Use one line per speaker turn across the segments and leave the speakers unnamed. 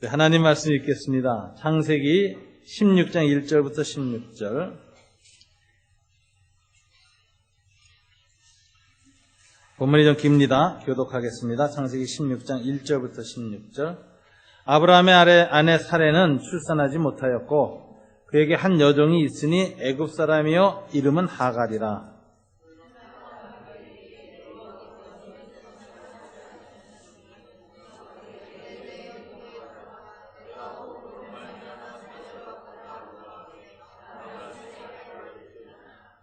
하나님 말씀 읽겠습니다. 창세기 16장 1절부터 16절. 본문이 좀 깁니다. 교독하겠습니다. 창세기 16장 1절부터 16절. 아브라함의 아내 사레는 출산하지 못하였고 그에게 한 여종이 있으니 애굽 사람이요 이름은 하갈이라.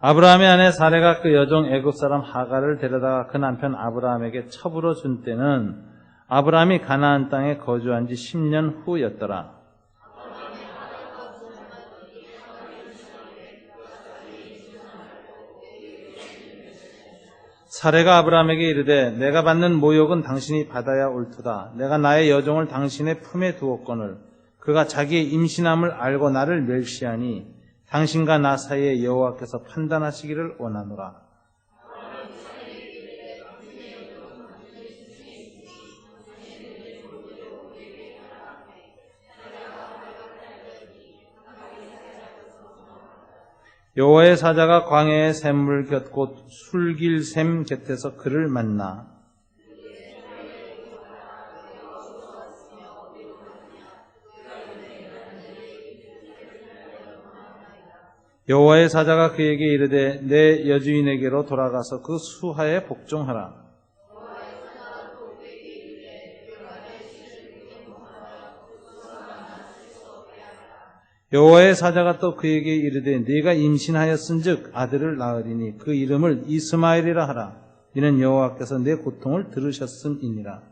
아브라함의 아내 사레가 그 여종 애굽 사람 하갈을 데려다가 그 남편 아브라함에게 첩으로 준 때는 아브라함이 가나안 땅에 거주한 지 10년 후였더라. 사레가 아브라함에게 이르되 내가 받는 모욕은 당신이 받아야 옳도다. 내가 나의 여종을 당신의 품에 두었거늘 그가 자기의 임신함을 알고 나를 멸시하니 당신과 나 사이에 여호와께서 판단하시기를 원하노라. 여호와의 사자가 광야의 샘물 곁 곧 술길샘 곁에서 그를 만나 여호와의 사자가 그에게 이르되 내 여주인에게로 돌아가서 그 수하에 복종하라. 여호와의 사자가 또 그에게 이르되 네가 임신하였은즉 아들을 낳으리니 그 이름을 이스마엘이라 하라. 이는 여호와께서 내 고통을 들으셨음이니라.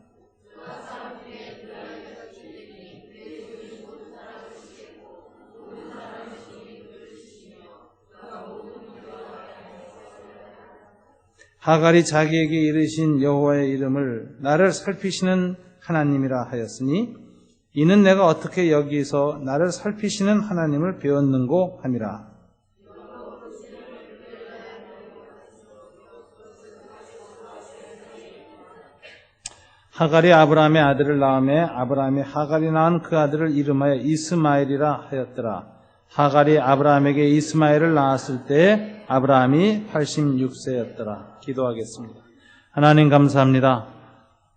하갈이 자기에게 이르신 여호와의 이름을 나를 살피시는 하나님이라 하였으니 이는 내가 어떻게 여기서 나를 살피시는 하나님을 배웠는고 함이라. 하갈이 아브라함의 아들을 낳음에 아브라함이 하갈이 낳은 그 아들을 이름하여 이스마엘이라 하였더라. 하갈이 아브라함에게 이스마엘을 낳았을 때 아브라함이 86세였더라. 기도하겠습니다. 하나님 감사합니다.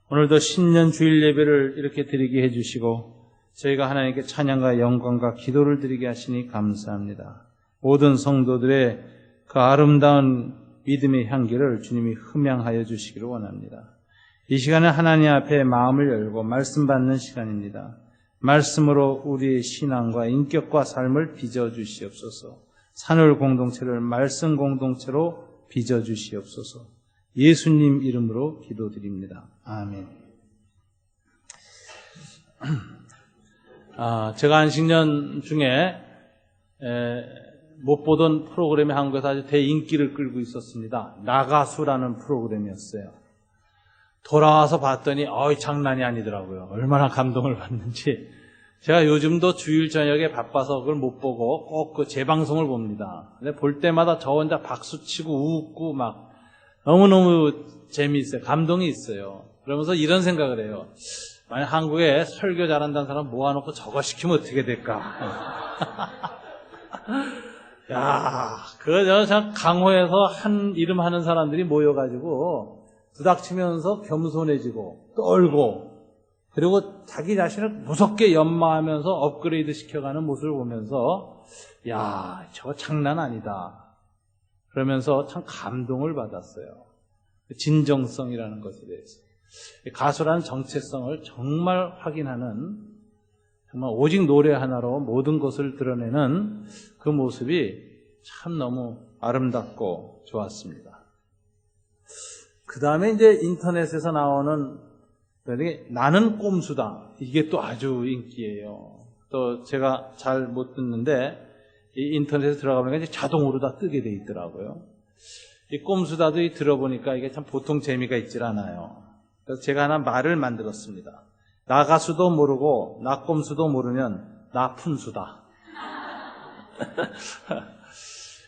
오늘도 신년 주일 예배를 이렇게 드리게 해주시고 저희가 하나님께 찬양과 영광과 기도를 드리게 하시니 감사합니다. 모든 성도들의 그 아름다운 믿음의 향기를 주님이 흠양하여 주시기를 원합니다. 이 시간에 하나님 앞에 마음을 열고 말씀 받는 시간입니다. 말씀으로 우리의 신앙과 인격과 삶을 빚어주시옵소서. 산울 공동체를 말씀 공동체로 빚어주시옵소서. 예수님 이름으로 기도드립니다. 아멘. 제가 한 10년 중에 못 보던 프로그램이 한국에서 아주 대인기를 끌고 있었습니다. 나가수라는 프로그램이었어요. 돌아와서 봤더니 장난이 아니더라고요. 얼마나 감동을 받는지. 제가 요즘도 주일 저녁에 바빠서 그걸 못 보고 꼭 그 재방송을 봅니다. 근데 볼 때마다 저 혼자 박수치고 웃고 막 너무너무 재미있어요. 감동이 있어요. 그러면서 이런 생각을 해요. 만약 한국에 설교 잘한다는 사람 모아놓고 저거 시키면 어떻게 될까? 야, 그거 참 강호에서 한 이름 하는 사람들이 모여가지고 부닥치면서 겸손해지고 떨고 그리고 자기 자신을 무섭게 연마하면서 업그레이드 시켜가는 모습을 보면서 야, 저거 장난 아니다. 그러면서 참 감동을 받았어요. 진정성이라는 것에 대해서. 가수라는 정체성을 정말 확인하는 정말 오직 노래 하나로 모든 것을 드러내는 그 모습이 참 너무 아름답고 좋았습니다. 그 다음에 이제 인터넷에서 나오는 나는 꼼수다. 이게 또 아주 인기예요. 또 제가 잘 못 듣는데 이 인터넷에 들어가 보니까 이제 자동으로 다 뜨게 돼 있더라고요. 이 꼼수다도 들어보니까 이게 참 보통 재미가 있질 않아요. 그래서 제가 하나 말을 만들었습니다. 나가수도 모르고 나꼼수도 모르면 나푼수다.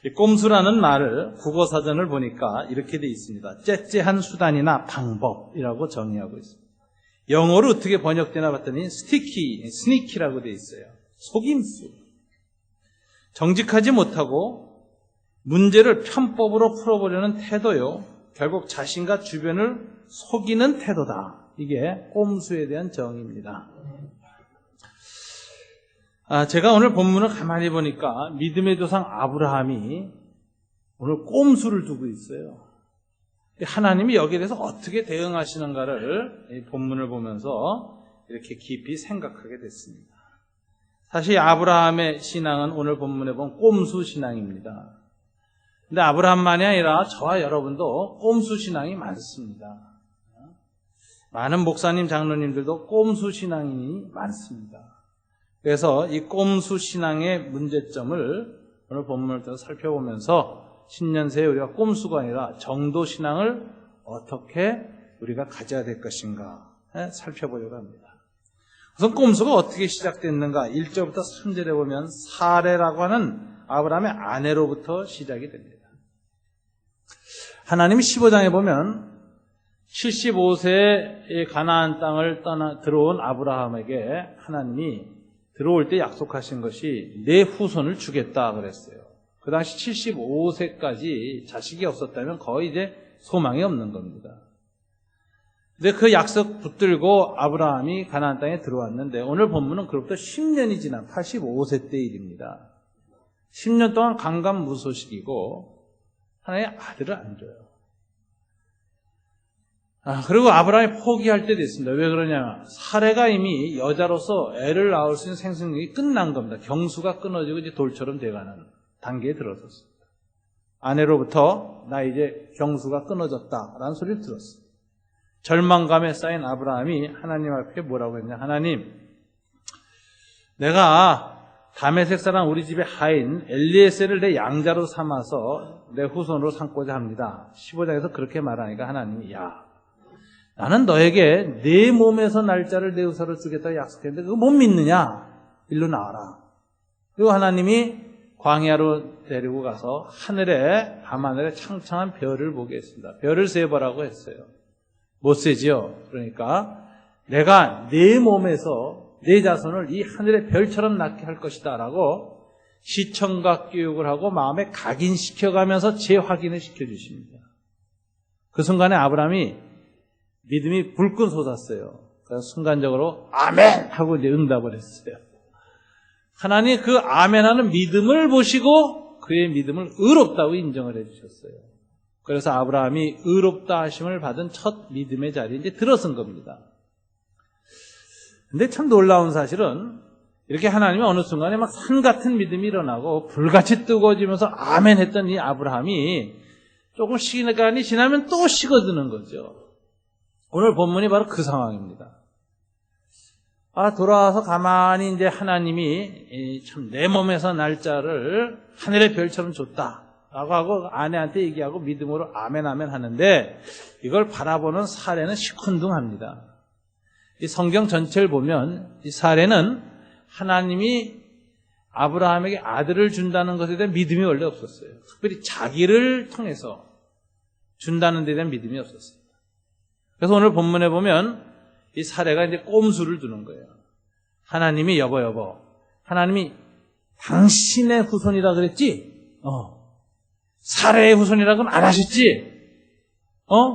이 꼼수라는 말을 국어사전을 보니까 이렇게 돼 있습니다. 째째한 수단이나 방법이라고 정의하고 있습니다. 영어로 어떻게 번역되나 봤더니 스니키라고 돼 있어요. 속임수. 정직하지 못하고 문제를 편법으로 풀어보려는 태도요. 결국 자신과 주변을 속이는 태도다. 이게 꼼수에 대한 정의입니다. 제가 오늘 본문을 가만히 보니까 믿음의 조상 아브라함이 오늘 꼼수를 두고 있어요. 하나님이 여기에 대해서 어떻게 대응하시는가를 이 본문을 보면서 이렇게 깊이 생각하게 됐습니다. 사실 아브라함의 신앙은 오늘 본문에 보면 꼼수 신앙입니다. 근데 아브라함만이 아니라 저와 여러분도 꼼수 신앙이 많습니다. 많은 목사님, 장로님들도 꼼수 신앙이 많습니다. 그래서 이 꼼수 신앙의 문제점을 오늘 본문을 통해서 살펴보면서 신년새에 우리가 꼼수가 아니라 정도 신앙을 어떻게 우리가 가져야 될 것인가 살펴보려고 합니다. 우선 꼼수가 어떻게 시작됐는가 1절부터 3절에 보면 사레라고 하는 아브라함의 아내로부터 시작이 됩니다. 하나님이 15장에 보면 75세의 가나안 땅을 들어온 아브라함에게 하나님이 들어올 때 약속하신 것이 내 후손을 주겠다 그랬어요. 그 당시 75세까지 자식이 없었다면 거의 이제 소망이 없는 겁니다. 근데 그 약속 붙들고 아브라함이 가나안 땅에 들어왔는데 오늘 본문은 그로부터 10년이 지난 85세 때 일입니다. 10년 동안 강간무소식이고 하나의 아들을 안 줘요. 그리고 아브라함이 포기할 때도 있습니다. 왜 그러냐면 사레가 이미 여자로서 애를 낳을 수 있는 생殖력이 끝난 겁니다. 경수가 끊어지고 이제 돌처럼 돼가는 단계에 들어섰습니다. 아내로부터 나 이제 경수가 끊어졌다라는 소리를 들었어요. 절망감에 쌓인 아브라함이 하나님 앞에 뭐라고 했냐. 하나님, 내가 다메섹 사람 우리 집의 하인 엘리에셀을 내 양자로 삼아서 내 후손으로 삼고자 합니다. 15장에서 그렇게 말하니까 하나님이 나는 너에게 내 몸에서 날짜를 내 의사로 주겠다고 약속했는데 그거 못 믿느냐? 일로 나와라. 그리고 하나님이 광야로 데리고 가서 밤하늘에 창창한 별을 보게 했습니다. 별을 세보라고 했어요. 못 세지요. 그러니까 내가 내 몸에서 내 자손을 이 하늘의 별처럼 낳게 할 것이다 라고 시청각 교육을 하고 마음에 각인시켜가면서 재확인을 시켜주십니다. 그 순간에 아브라함이 믿음이 불끈 솟았어요. 그래서 순간적으로 아멘 하고 이제 응답을 했어요. 하나님 그 아멘하는 믿음을 보시고 그의 믿음을 의롭다고 인정을 해주셨어요. 그래서 아브라함이 의롭다 하심을 받은 첫 믿음의 자리에 이제 들어선 겁니다. 근데 참 놀라운 사실은 이렇게 하나님이 어느 순간에 막 산 같은 믿음이 일어나고 불같이 뜨거워지면서 아멘 했던 이 아브라함이 조금 시간이 지나면 또 식어드는 거죠. 오늘 본문이 바로 그 상황입니다. 돌아와서 가만히 이제 하나님이 참 내 몸에서 날짜를 하늘의 별처럼 줬다라고 하고 아내한테 얘기하고 믿음으로 아멘 아멘 하는데 이걸 바라보는 사례는 시큰둥합니다. 이 성경 전체를 보면 이 사례는 하나님이 아브라함에게 아들을 준다는 것에 대한 믿음이 원래 없었어요. 특별히 자기를 통해서 준다는 데 대한 믿음이 없었어요. 그래서 오늘 본문에 보면 이 사례가 이제 꼼수를 두는 거예요. 하나님이 여보 하나님이 당신의 후손이라 그랬지? 사례의 후손이라고는 안 하셨지?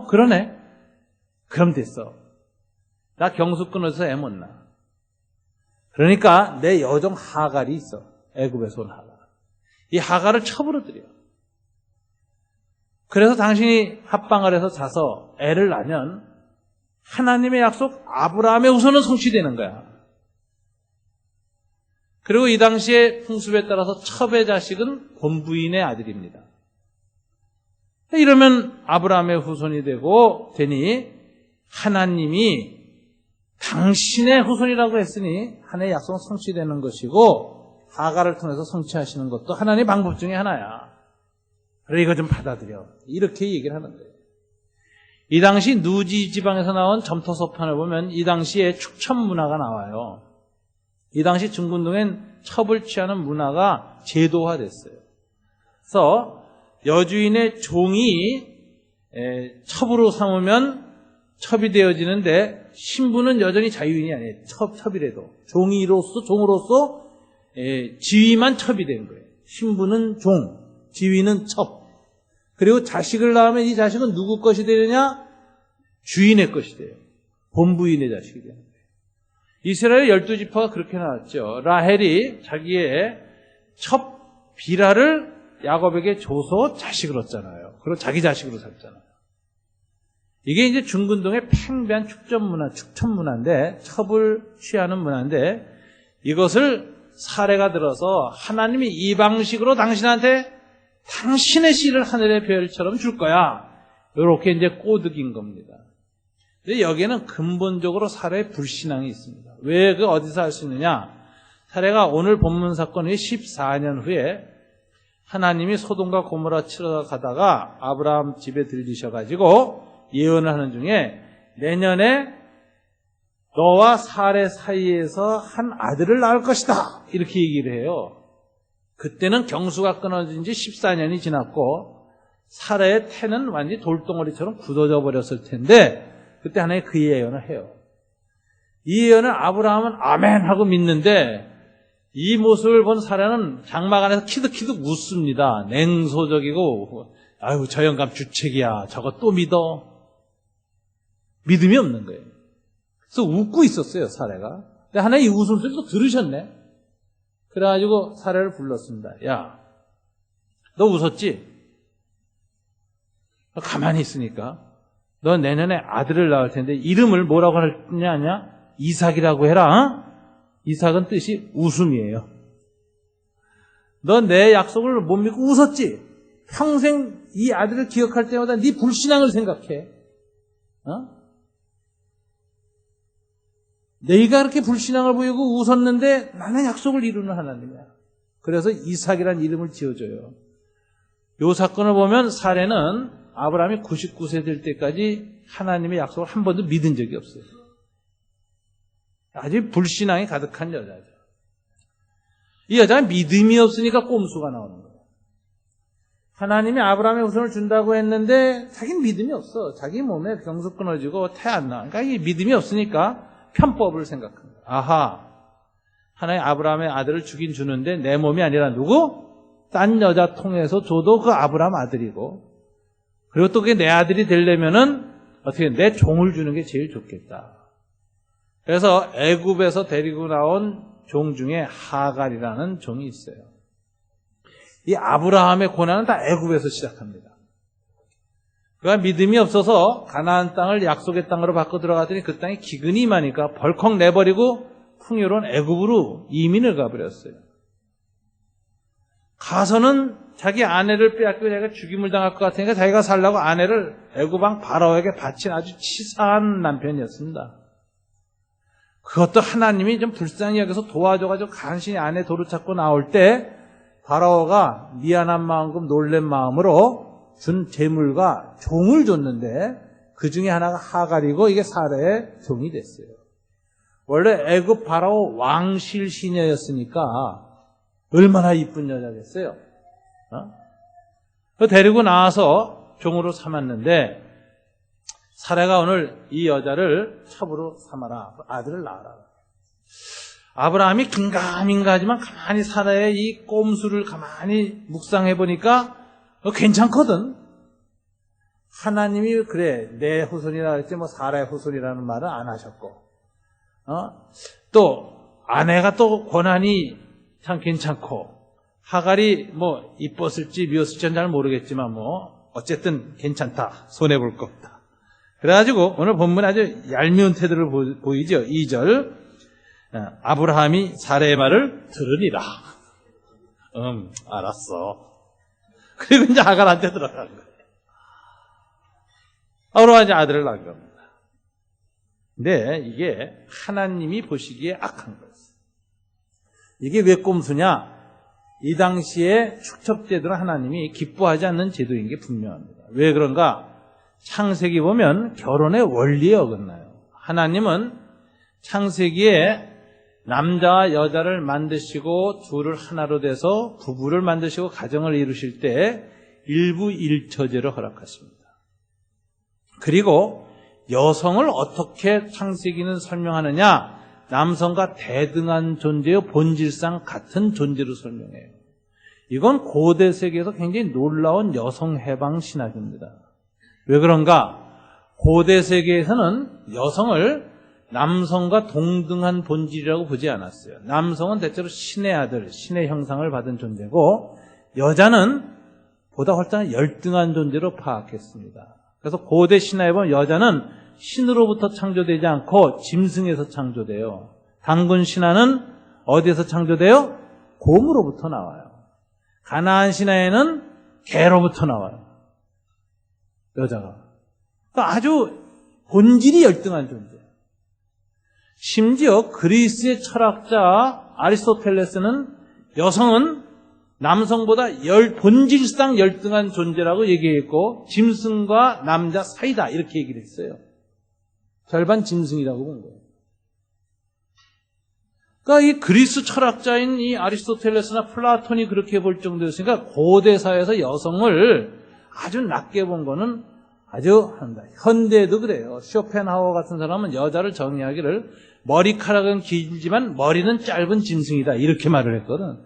그러네. 그럼 됐어. 나 경수 끊어서 애 못 낳아. 그러니까 내 여종 하갈이 있어. 애굽에서 온 하갈. 이 하갈을 처부러뜨려. 그래서 당신이 합방을 해서 자서 애를 낳으면 하나님의 약속 아브라함의 후손은 성취되는 거야. 그리고 이 당시의 풍습에 따라서 첩의 자식은 본부인의 아들입니다. 이러면 아브라함의 후손이 되니 하나님이 당신의 후손이라고 했으니 하나님의 약속은 성취되는 것이고 하갈을 통해서 성취하시는 것도 하나님의 방법 중에 하나야. 그래 이거 좀 받아들여. 이렇게 얘기를 하는 거예요. 이 당시 누지 지방에서 나온 점토서판을 보면 이 당시에 축첩 문화가 나와요. 이 당시 중군동엔 첩을 취하는 문화가 제도화됐어요. 그래서 여주인의 종이 첩으로 삼으면 첩이 되어지는데 신부는 여전히 자유인이 아니에요. 첩이라도 종으로서 지위만 첩이 된 거예요. 신부는 종, 지위는 첩. 그리고 자식을 낳으면 이 자식은 누구 것이 되느냐? 주인의 것이 돼요. 본부인의 자식이 되는 거예요. 이스라엘 12지파가 그렇게 나왔죠. 라헬이 자기의 첩 비라를 야곱에게 줘서 자식을 얻잖아요. 그리고 자기 자식으로 삼잖아요. 이게 이제 중근동의 팽배한 축천 문화인데, 첩을 취하는 문화인데, 이것을 사례가 들어서 하나님이 이 방식으로 당신한테 당신의 씨를 하늘의 별처럼 줄 거야. 이렇게 이제 꼬드긴 겁니다. 근데 여기에는 근본적으로 사례의 불신앙이 있습니다. 왜 어디서 할 수 있느냐? 사례가 오늘 본문 사건 후에 14년 후에 하나님이 소돔과 고모라 치러 가다가 아브라함 집에 들리셔가지고 예언을 하는 중에 내년에 너와 사례 사이에서 한 아들을 낳을 것이다. 이렇게 얘기를 해요. 그때는 경수가 끊어진 지 14년이 지났고 사례의 태는 완전히 돌덩어리처럼 굳어져 버렸을 텐데 그때 하나님 그 예언을 해요. 이 예언을 아브라함은 아멘 하고 믿는데 이 모습을 본 사례는 장막 안에서 키득키득 웃습니다. 냉소적이고 아유 저 영감 주책이야. 저거 또 믿어. 믿음이 없는 거예요. 그래서 웃고 있었어요, 사례가. 근데 하나님 이 웃음소리도 들으셨네. 그래가지고 사례를 불렀습니다. 야, 너 웃었지? 너 가만히 있으니까 너 내년에 아들을 낳을 텐데 이름을 뭐라고 하냐 아냐? 이삭이라고 해라. 어? 이삭은 뜻이 웃음이에요. 너 내 약속을 못 믿고 웃었지? 평생 이 아들을 기억할 때마다 네 불신앙을 생각해. 어? 내가 그렇게 불신앙을 보이고 웃었는데 나는 약속을 이루는 하나님이야. 그래서 이삭이라는 이름을 지어줘요. 이 사건을 보면 사례는 아브라함이 99세 될 때까지 하나님의 약속을 한 번도 믿은 적이 없어요. 아주 불신앙이 가득한 여자죠. 이 여자는 믿음이 없으니까 꼼수가 나오는 거예요. 하나님이 아브라함의 후손을 준다고 했는데 자기는 믿음이 없어. 자기 몸에 병수 끊어지고 태 안 나. 그러니까 이 믿음이 없으니까 편법을 생각합니다. 아하, 하나님 아브라함의 아들을 주긴 주는데 내 몸이 아니라 누구? 딴 여자 통해서 줘도 그 아브라함 아들이고 그리고 또 그게 내 아들이 되려면은 어떻게 내 종을 주는 게 제일 좋겠다. 그래서 애굽에서 데리고 나온 종 중에 하갈이라는 종이 있어요. 이 아브라함의 고난은 다 애굽에서 시작합니다. 그가 믿음이 없어서 가나안 땅을 약속의 땅으로 바꿔 들어갔더니 그 땅에 기근이 임하니까 벌컥 내버리고 풍요로운 애굽으로 이민을 가버렸어요. 가서는 자기 아내를 빼앗기고 자기가 죽임을 당할 것 같으니까 자기가 살려고 아내를 애굽 왕 바라오에게 바친 아주 치사한 남편이었습니다. 그것도 하나님이 좀 불쌍히 여겨서 도와줘가지고 간신히 아내 도로 찾고 나올 때 바라오가 미안한 마음과 놀란 마음으로 준 재물과 종을 줬는데 그 중에 하나가 하갈이고 이게 사례의 종이 됐어요. 원래 애굽 바라오 왕실 시녀였으니까 얼마나 이쁜 여자겠어요. 데리고 나와서 종으로 삼았는데 사례가 오늘 이 여자를 첩으로 삼아라. 아들을 낳아라. 아브라함이 긴가민가하지만 가만히 사례의 이 꼼수를 가만히 묵상해 보니까 괜찮거든. 하나님이 그래 내 후손이라 했지 뭐 사라의 후손이라는 말은 안 하셨고 또 아내가 또 고난이 참 괜찮고 하갈이 뭐 이뻤을지 미웠을지는 잘 모르겠지만 뭐 어쨌든 괜찮다. 손해볼 거 없다. 그래가지고 오늘 본문 아주 얄미운 태도를 보이죠. 2절 아브라함이 사례의 말을 들으리라. 알았어. 그리고 이제 하갈한테 들어간 거예요. 아브라함이 아들을 낳은 겁니다. 근데 이게 하나님이 보시기에 악한 거예요. 이게 왜 꼼수냐? 이 당시에 축첩제도는 하나님이 기뻐하지 않는 제도인 게 분명합니다. 왜 그런가? 창세기 보면 결혼의 원리에 어긋나요. 하나님은 창세기에 남자와 여자를 만드시고 둘을 하나로 돼서 부부를 만드시고 가정을 이루실 때 일부 일처제를 허락하십니다. 그리고 여성을 어떻게 창세기는 설명하느냐? 남성과 대등한 존재요, 본질상 같은 존재로 설명해요. 이건 고대 세계에서 굉장히 놀라운 여성 해방 신학입니다. 왜 그런가? 고대 세계에서는 여성을 남성과 동등한 본질이라고 보지 않았어요. 남성은 대체로 신의 아들, 신의 형상을 받은 존재고 여자는 보다 훨씬 열등한 존재로 파악했습니다. 그래서 고대 신화에 보면 여자는 신으로부터 창조되지 않고 짐승에서 창조돼요. 단군 신화는 어디에서 창조돼요? 곰으로부터 나와요. 가나안 신화에는 개로부터 나와요. 여자가. 그러니까 아주 본질이 열등한 존재예요. 심지어 그리스의 철학자 아리스토텔레스는 여성은 남성보다 본질상 열등한 존재라고 얘기했고 짐승과 남자 사이다 이렇게 얘기를 했어요. 절반 짐승이라고 본 거예요. 그러니까 이 그리스 철학자인 이 아리스토텔레스나 플라톤이 그렇게 볼 정도였으니까 고대 사회에서 여성을 아주 낮게 본 거는 아주 한다. 현대에도 그래요. 쇼펜하우어 같은 사람은 여자를 정의하기를 머리카락은 길지만 머리는 짧은 짐승이다 이렇게 말을 했거든.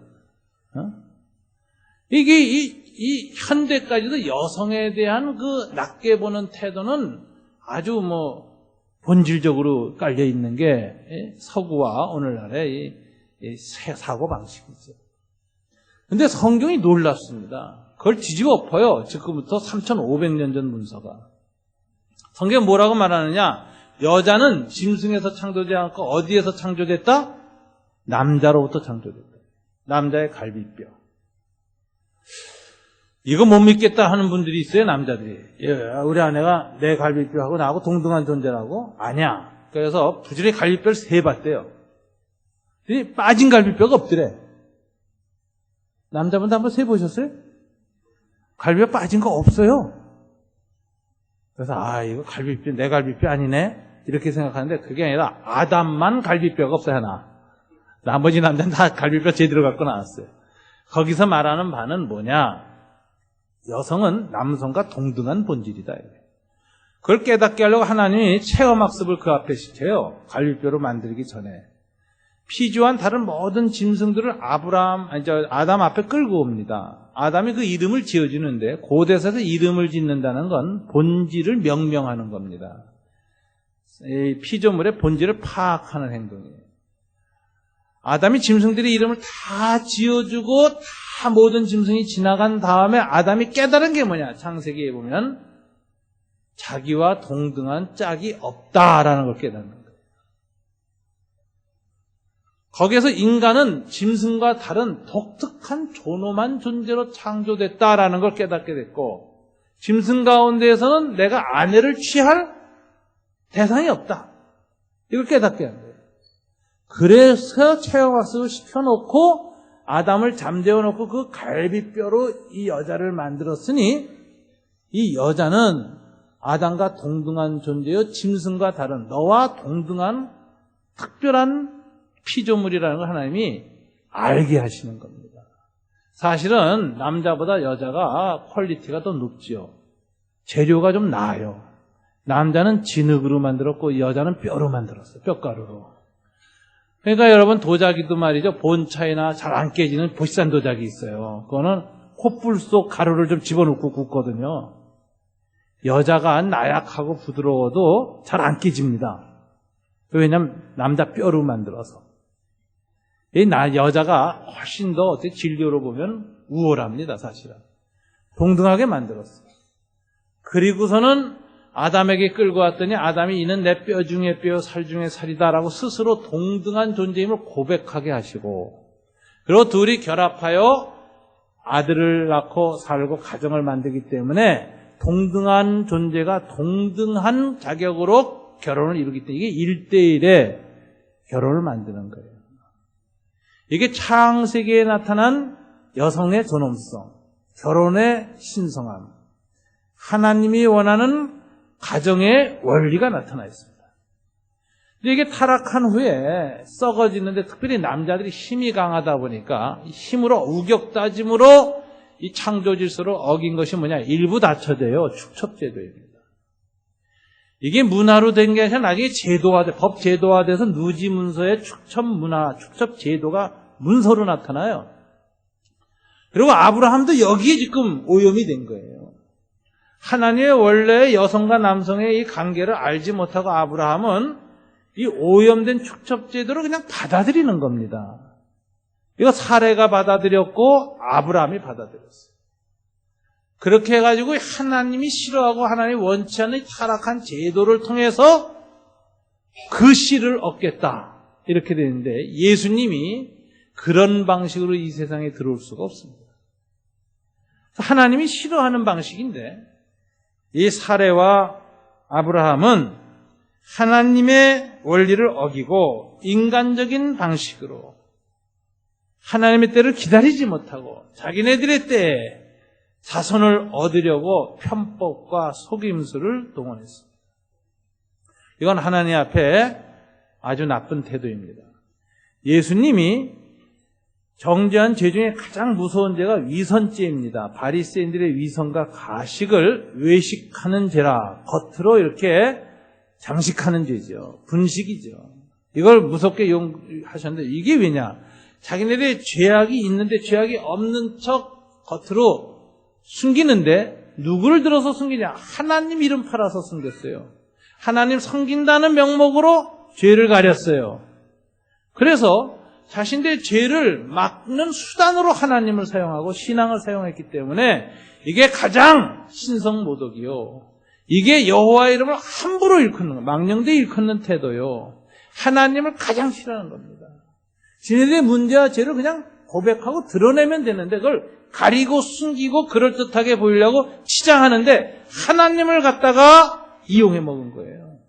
이게 이 현대까지도 여성에 대한 그 낮게 보는 태도는 아주 본질적으로 깔려 있는 게 서구와 오늘날의 이 사고 방식이죠. 근데 성경이 놀랍습니다. 그걸 뒤집어 엎어요. 지금부터 3,500년 전 문서가. 성경은 뭐라고 말하느냐? 여자는 짐승에서 창조되지 않고 어디에서 창조됐다? 남자로부터 창조됐다. 남자의 갈비뼈. 이거 못 믿겠다 하는 분들이 있어요, 남자들이. 우리 아내가 내 갈비뼈하고 나하고 동등한 존재라고? 아니야. 그래서 부지런히 갈비뼈를 세봤대요. 빠진 갈비뼈가 없더래. 남자분도 한번 세보셨어요? 갈비뼈 빠진 거 없어요. 그래서 이거 갈비뼈, 내 갈비뼈 아니네? 이렇게 생각하는데 그게 아니라 아담만 갈비뼈가 없어요, 하나. 나머지 남자는 다 갈비뼈 제대로 갖고 나왔어요. 거기서 말하는 바는 뭐냐? 여성은 남성과 동등한 본질이다. 그걸 깨닫게 하려고 하나님이 체험학습을 그 앞에 시켜요. 갈비뼈로 만들기 전에. 피조한 다른 모든 짐승들을 아담 앞에 끌고 옵니다. 아담이 그 이름을 지어주는데 고대에서 이름을 짓는다는 건 본질을 명명하는 겁니다. 이 피조물의 본질을 파악하는 행동이에요. 아담이 짐승들의 이름을 다 지어주고 다 모든 짐승이 지나간 다음에 아담이 깨달은 게 뭐냐? 창세기에 보면 자기와 동등한 짝이 없다라는 걸 깨닫는 거예요. 거기에서 인간은 짐승과 다른 독특한 존엄한 존재로 창조됐다라는 걸 깨닫게 됐고 짐승 가운데에서는 내가 아내를 취할 대상이 없다. 이걸 깨닫게 한 거예요. 그래서 체험학습을 시켜놓고 아담을 잠재워놓고 그 갈비뼈로 이 여자를 만들었으니 이 여자는 아담과 동등한 존재요 짐승과 다른 너와 동등한 특별한 피조물이라는 걸 하나님이 알게 하시는 겁니다. 사실은 남자보다 여자가 퀄리티가 더 높지요. 재료가 좀 나아요. 남자는 진흙으로 만들었고 여자는 뼈로 만들었어요. 뼈가루로. 그러니까 여러분 도자기도 말이죠. 본차이나 잘 안 깨지는 보시산 도자기 있어요. 그거는 콧불 속 가루를 좀 집어넣고 굽거든요. 여자가 나약하고 부드러워도 잘 안 깨집니다. 왜냐하면 남자 뼈로 만들어서. 여자가 훨씬 더 어떻게 진료로 보면 우월합니다. 사실은. 동등하게 만들었어요. 그리고서는 아담에게 끌고 왔더니 아담이 이는 내 뼈 중에 뼈, 살 중에 살이다라고 스스로 동등한 존재임을 고백하게 하시고 그리고 둘이 결합하여 아들을 낳고 살고 가정을 만들기 때문에 동등한 존재가 동등한 자격으로 결혼을 이루기 때문에 이게 1대1의 결혼을 만드는 거예요. 이게 창세기에 나타난 여성의 존엄성, 결혼의 신성함, 하나님이 원하는 가정의 원리가 나타나 있습니다. 이게 타락한 후에 썩어지는데 특별히 남자들이 힘이 강하다 보니까 힘으로 우격다짐으로 이 창조 질서를 어긴 것이 뭐냐? 일부 다처제요. 축첩제도입니다. 이게 문화로 된 게 아니라 나중에 법 제도화돼서 누지 문서의 축첩 문화, 축첩 제도가 문서로 나타나요. 그리고 아브라함도 여기에 지금 오염이 된 거예요. 하나님의 원래 여성과 남성의 이 관계를 알지 못하고 아브라함은 이 오염된 축첩 제도를 그냥 받아들이는 겁니다. 이거 사레가 받아들였고 아브라함이 받아들였어요. 그렇게 해가지고 하나님이 싫어하고 하나님이 원치 않는 타락한 제도를 통해서 그 씨를 얻겠다. 이렇게 되는데 예수님이 그런 방식으로 이 세상에 들어올 수가 없습니다. 하나님이 싫어하는 방식인데 이 사레와 아브라함은 하나님의 원리를 어기고 인간적인 방식으로 하나님의 때를 기다리지 못하고 자기네들의 때에 자손을 얻으려고 편법과 속임수를 동원했습니다. 이건 하나님 앞에 아주 나쁜 태도입니다. 예수님이 정죄한 죄 중에 가장 무서운 죄가 위선죄입니다. 바리새인들의 위선과 가식을 외식하는 죄라 겉으로 이렇게 장식하는 죄죠. 분식이죠. 이걸 무섭게 이용하셨는데 이게 왜냐? 자기네들의 죄악이 있는데 죄악이 없는 척 겉으로 숨기는데 누구를 들어서 숨기냐? 하나님 이름 팔아서 숨겼어요. 하나님 섬긴다는 명목으로 죄를 가렸어요. 그래서 자신들의 죄를 막는 수단으로 하나님을 사용하고 신앙을 사용했기 때문에 이게 가장 신성모독이요. 이게 여호와의 이름을 함부로 일컫는 거, 망령되이 일컫는 태도요. 하나님을 가장 싫어하는 겁니다. 지네들의 문제와 죄를 그냥 고백하고 드러내면 되는데 그걸 가리고 숨기고 그럴듯하게 보이려고 치장하는데 하나님을 갖다가 이용해 먹은 거예요.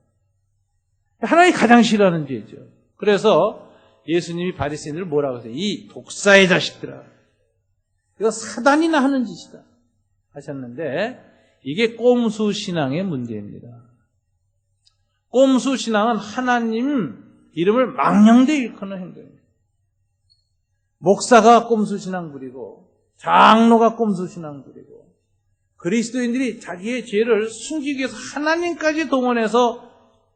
하나님이 가장 싫어하는 죄죠. 그래서 예수님이 바리새인들을 뭐라고 하세요? 이 독사의 자식들아. 이거 사단이나 하는 짓이다 하셨는데 이게 꼼수 신앙의 문제입니다. 꼼수 신앙은 하나님 이름을 망령되이 일컫는 행동입니다. 목사가 꼼수 신앙 부리고 장로가 꼼수 신앙 부리고 그리스도인들이 자기의 죄를 숨기기 위해서 하나님까지 동원해서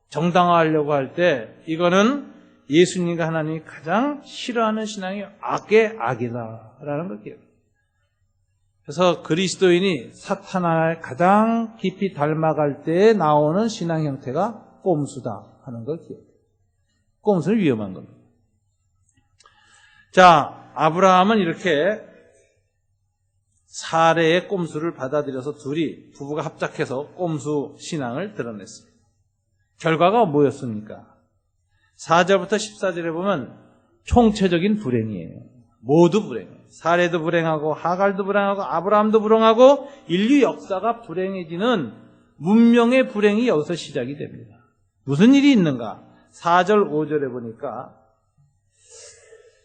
정당화하려고 할 때 이거는 예수님과 하나님이 가장 싫어하는 신앙이 악의 악이다라는 걸 기억해요. 그래서 그리스도인이 사탄을 가장 깊이 닮아갈 때 나오는 신앙 형태가 꼼수다 하는 걸 기억해요. 꼼수는 위험한 겁니다. 자, 아브라함은 이렇게 사레의 꼼수를 받아들여서 둘이 부부가 합작해서 꼼수 신앙을 드러냈습니다. 결과가 뭐였습니까? 4절부터 14절에 보면 총체적인 불행이에요. 모두 불행해요. 사레도 불행하고 하갈도 불행하고 아브라함도 불행하고 인류 역사가 불행해지는 문명의 불행이 여기서 시작이 됩니다. 무슨 일이 있는가? 4절 5절에 보니까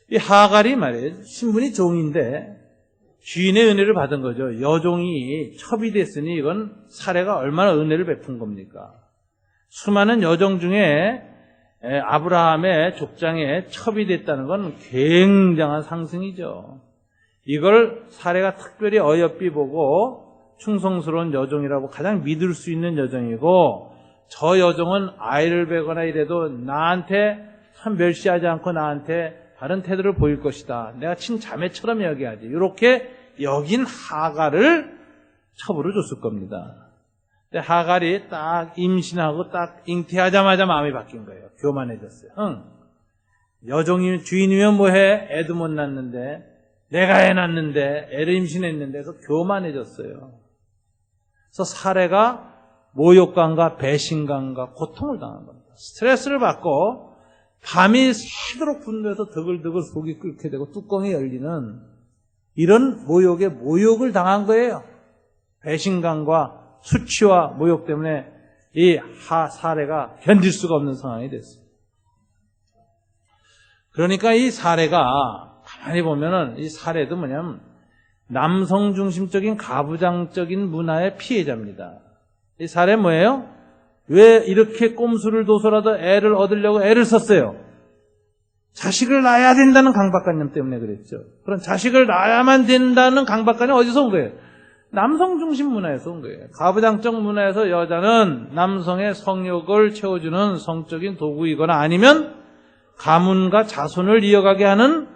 이 하갈이 말이에요. 신분이 종인데 주인의 은혜를 받은 거죠. 여종이 첩이 됐으니 이건 사레가 얼마나 은혜를 베푼 겁니까? 수많은 여종 중에 아브라함의 족장에 첩이 됐다는 건 굉장한 상승이죠. 이걸 사레가 특별히 어여삐 보고 충성스러운 여종이라고 가장 믿을 수 있는 여종이고 저 여종은 아이를 베거나 이래도 나한테 참 멸시하지 않고 나한테 다른 태도를 보일 것이다. 내가 친자매처럼 여겨야지. 이렇게 여긴 하갈을 첩으로 줬을 겁니다. 근데 하갈이 딱 임신하고 딱 잉태하자마자 마음이 바뀐 거예요. 교만해졌어요. 여종이 주인이면 뭐해? 애도 못 낳는데 내가 애 낳는데 애를 임신했는데 그래서 교만해졌어요. 그래서 사레가 모욕감과 배신감과 고통을 당한 겁니다. 스트레스를 받고 밤이 새도록 분노해서 드글드글 속이 끓게 되고 뚜껑이 열리는 이런 모욕에 모욕을 당한 거예요. 배신감과 수치와 모욕 때문에 이 사레가 견딜 수가 없는 상황이 됐어요. 그러니까 이 사레가 가만히 보면은 이 사레도 뭐냐면 남성 중심적인 가부장적인 문화의 피해자입니다. 이 사레 뭐예요? 왜 이렇게 꼼수를 둬서라도 애를 얻으려고 애를 썼어요? 자식을 낳아야 된다는 강박관념 때문에 그랬죠. 그런 자식을 낳아야만 된다는 강박관념이 어디서 온 거예요? 남성 중심 문화에서 온 거예요. 가부장적 문화에서 여자는 남성의 성욕을 채워주는 성적인 도구이거나 아니면 가문과 자손을 이어가게 하는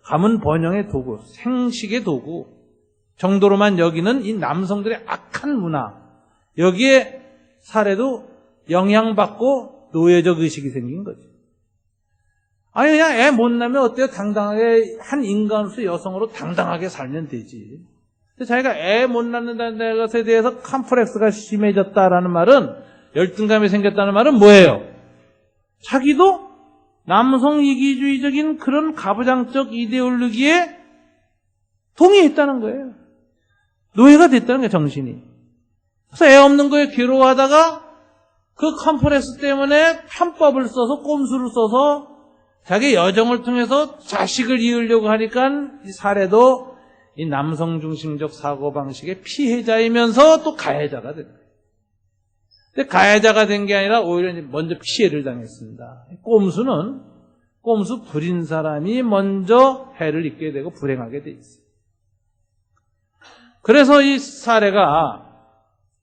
가문 번영의 도구, 생식의 도구 정도로만 여기는 이 남성들의 악한 문화, 여기에 사례도 영향받고 노예적 의식이 생긴 거죠. 아니 그냥 애 못 낳으면 어때요? 당당하게 한 인간으로서 여성으로 당당하게 살면 되지. 근데 자기가 애 못 낳는다는 것에 대해서 컴플렉스가 심해졌다라는 말은, 열등감이 생겼다는 말은 뭐예요? 자기도 남성 이기주의적인 그런 가부장적 이데올로기에 동의했다는 거예요. 노예가 됐다는 거예요, 정신이. 그래서 애 없는 거에 괴로워하다가 그 컴플렉스 때문에 편법을 써서, 꼼수를 써서 자기 여정을 통해서 자식을 이으려고 하니까 이 사례도 이 남성 중심적 사고방식의 피해자이면서 또 가해자가 된 거예요. 근데 가해자가 된 게 아니라 오히려 먼저 피해를 당했습니다. 꼼수 부린 사람이 먼저 해를 입게 되고 불행하게 돼 있어요. 그래서 이 사례가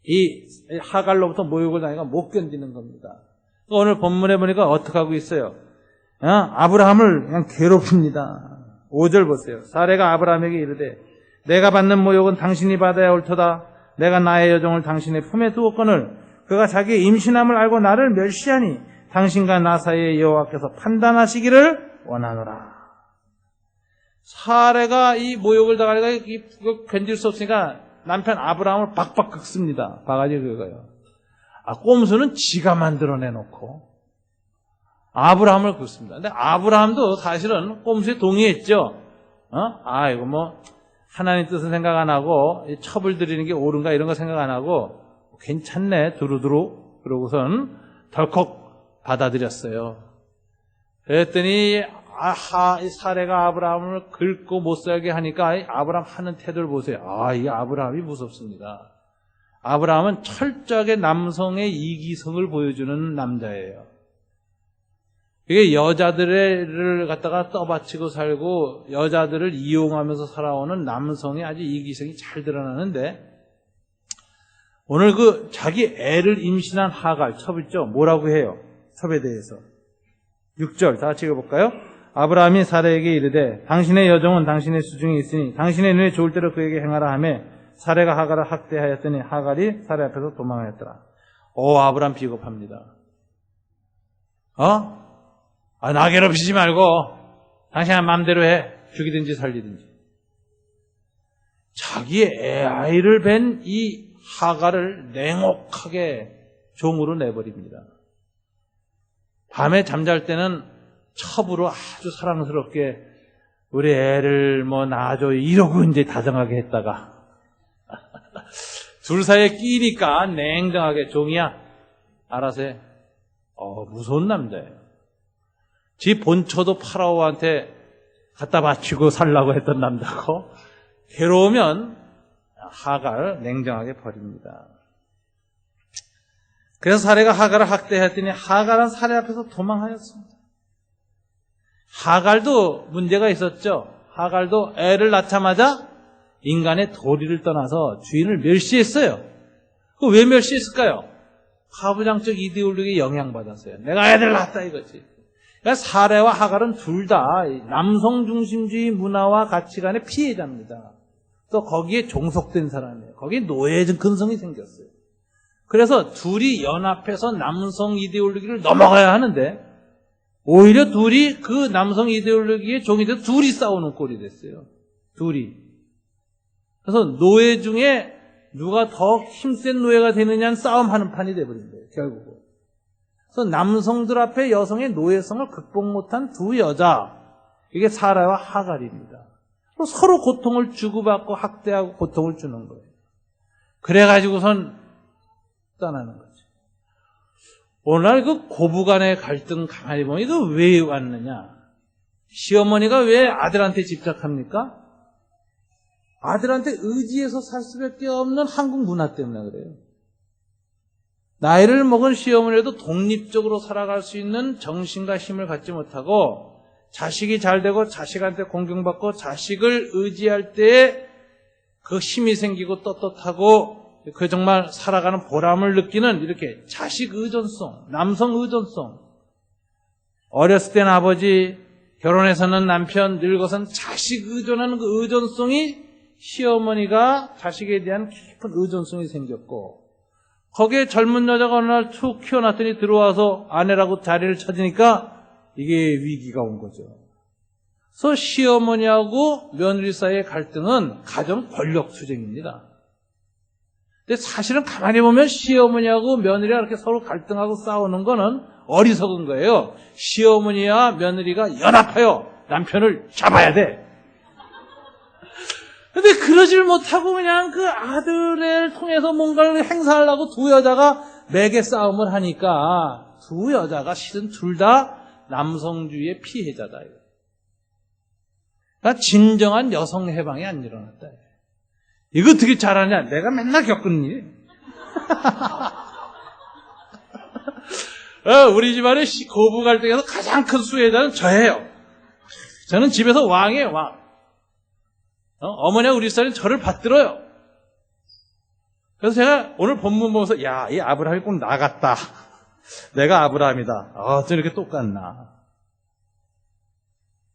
이 하갈로부터 모욕을 당하니까 못 견디는 겁니다. 오늘 본문에 보니까 어떻게 하고 있어요? 아브라함을 그냥 괴롭힙니다. 5절 보세요. 사례가 아브라함에게 이르되 내가 받는 모욕은 당신이 받아야 옳도다. 내가 나의 여종을 당신의 품에 두었거늘 그가 자기의 임신함을 알고 나를 멸시하니 당신과 나 사이에 여호와께서 판단하시기를 원하노라. 사례가 이 모욕을 당하니까 견딜 수 없으니까 남편 아브라함을 박박 긁습니다. 바가지 긁어요. 꼼수는 지가 만들어내놓고 아브라함을 긁습니다. 근데 아브라함도 사실은 꼼수에 동의했죠. 이거 뭐 하나님 뜻은 생각 안 하고 첩을 들이는 게 옳은가 이런 거 생각 안 하고 괜찮네 두루두루 그러고선 덜컥 받아들였어요. 그랬더니 이 사례가 아브라함을 긁고 못 살게 하니까 아브라함 하는 태도를 보세요. 이 아브라함이 무섭습니다. 아브라함은 철저하게 남성의 이기성을 보여주는 남자예요. 이게 여자들을 갖다가 떠받치고 살고 여자들을 이용하면서 살아오는 남성의 아주 이기성이 잘 드러나는데, 오늘 그 자기 애를 임신한 하갈, 첩 있죠? 뭐라고 해요? 첩에 대해서. 6절 다 같이 읽어볼까요? 아브라함이 사례에게 이르되 당신의 여종은 당신의 수중에 있으니 당신의 눈에 좋을 대로 그에게 행하라 하며 사례가 하갈을 학대하였더니 하갈이 사례 앞에서 도망하였더라. 아브라함 비겁합니다. 나 괴롭히지 말고 당신의 마음대로 해. 죽이든지 살리든지. 자기의 애아이를 뵌 이 하갈을 냉혹하게 종으로 내버립니다. 밤에 잠잘 때는 첩으로 아주 사랑스럽게 우리 애를 낳아줘 이러고 이제 다정하게 했다가 둘 사이에 끼니까 냉정하게 종이야 알아서 해. 무서운 남자예요. 지 본처도 파라오한테 갖다 바치고 살라고 했던 남자고 괴로우면 하갈을 냉정하게 버립니다. 그래서 사례가 하갈을 학대했더니 하갈은 사례 앞에서 도망하였습니다. 하갈도 문제가 있었죠. 하갈도 애를 낳자마자 인간의 도리를 떠나서 주인을 멸시했어요. 왜 멸시했을까요? 가부장적 이데올로기에 영향받았어요. 내가 애를 낳았다 이거지. 그러니까 사례와 하갈은 둘 다 남성 중심주의 문화와 가치관의 피해자입니다. 또 거기에 종속된 사람이에요. 거기에 노예적 근성이 생겼어요. 그래서 둘이 연합해서 남성 이데올로기를 넘어가야 하는데 오히려 둘이 그 남성 이데올로기에 종이 돼서 둘이 싸우는 꼴이 됐어요. 둘이. 그래서 노예 중에 누가 더 힘센 노예가 되느냐는 싸움하는 판이 돼버린 거예요. 결국은. 그래서 남성들 앞에 여성의 노예성을 극복 못한 두 여자, 이게 사라와 하갈입니다. 서로 고통을 주고받고 학대하고 고통을 주는 거예요. 그래가지고선 떠나는 거죠. 오늘날 그 고부간의 갈등 가만히 보면 이거 왜 왔느냐? 시어머니가 왜 아들한테 집착합니까? 아들한테 의지해서 살 수밖에 없는 한국 문화 때문에 그래요. 나이를 먹은 시어머니도 독립적으로 살아갈 수 있는 정신과 힘을 갖지 못하고 자식이 잘 되고 자식한테 공경받고 자식을 의지할 때에 그 힘이 생기고 떳떳하고 그 정말 살아가는 보람을 느끼는 이렇게 자식 의존성, 남성 의존성. 어렸을 땐 아버지, 결혼해서는 남편, 늙어서는 자식 의존하는 그 의존성이 시어머니가 자식에 대한 깊은 의존성이 생겼고 거기에 젊은 여자가 어느 날 툭 키워놨더니 들어와서 아내라고 자리를 찾으니까 이게 위기가 온 거죠. 그래서 시어머니하고 며느리 사이의 갈등은 가정 권력 투쟁입니다. 근데 사실은 가만히 보면 시어머니하고 며느리가 이렇게 서로 갈등하고 싸우는 거는 어리석은 거예요. 시어머니와 며느리가 연합하여 남편을 잡아야 돼. 근데 그러질 못하고 그냥 그 아들을 통해서 뭔가를 행사하려고 두 여자가 매개 싸움을 하니까 두 여자가 실은 둘 다 남성주의의 피해자다. 그러니까 진정한 여성 해방이 안 일어났다. 이거 어떻게 잘하냐? 내가 맨날 겪은 일. 우리 집안의 고부 갈등에서 가장 큰 수혜자는 저예요. 저는 집에서 왕이에요, 왕. 어머니와 우리 딸은 저를 받들어요. 그래서 제가 오늘 본문 보면서 야, 이 아브라함이 꼭 나 같다. 내가 아브라함이다. 어쩜 이렇게 똑같나.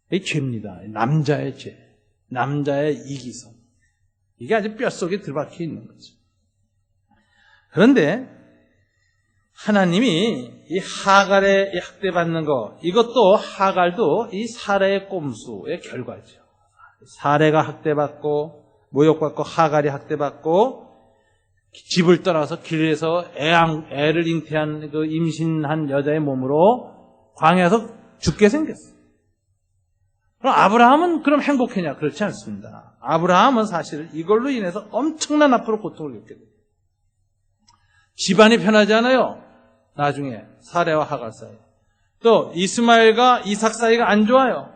이 죄입니다. 남자의 죄. 남자의 이기성. 이게 아주 뼛속에 들박혀 있는 거죠. 그런데 하나님이 이 하갈에 학대받는 거, 이것도 하갈도 이 사례의 꼼수의 결과죠. 사례가 학대받고 모욕받고 하갈이 학대받고 집을 떠나서 길에서 애를 잉태한 그 임신한 여자의 몸으로 광야에서 죽게 생겼어요. 그럼 아브라함은 그럼 행복했냐? 그렇지 않습니다. 아브라함은 사실 이걸로 인해서 엄청난 앞으로 고통을 겪게 됩니다. 집안이 편하지 않아요. 나중에 사례와 하갈 사이. 또 이스마엘과 이삭 사이가 안 좋아요.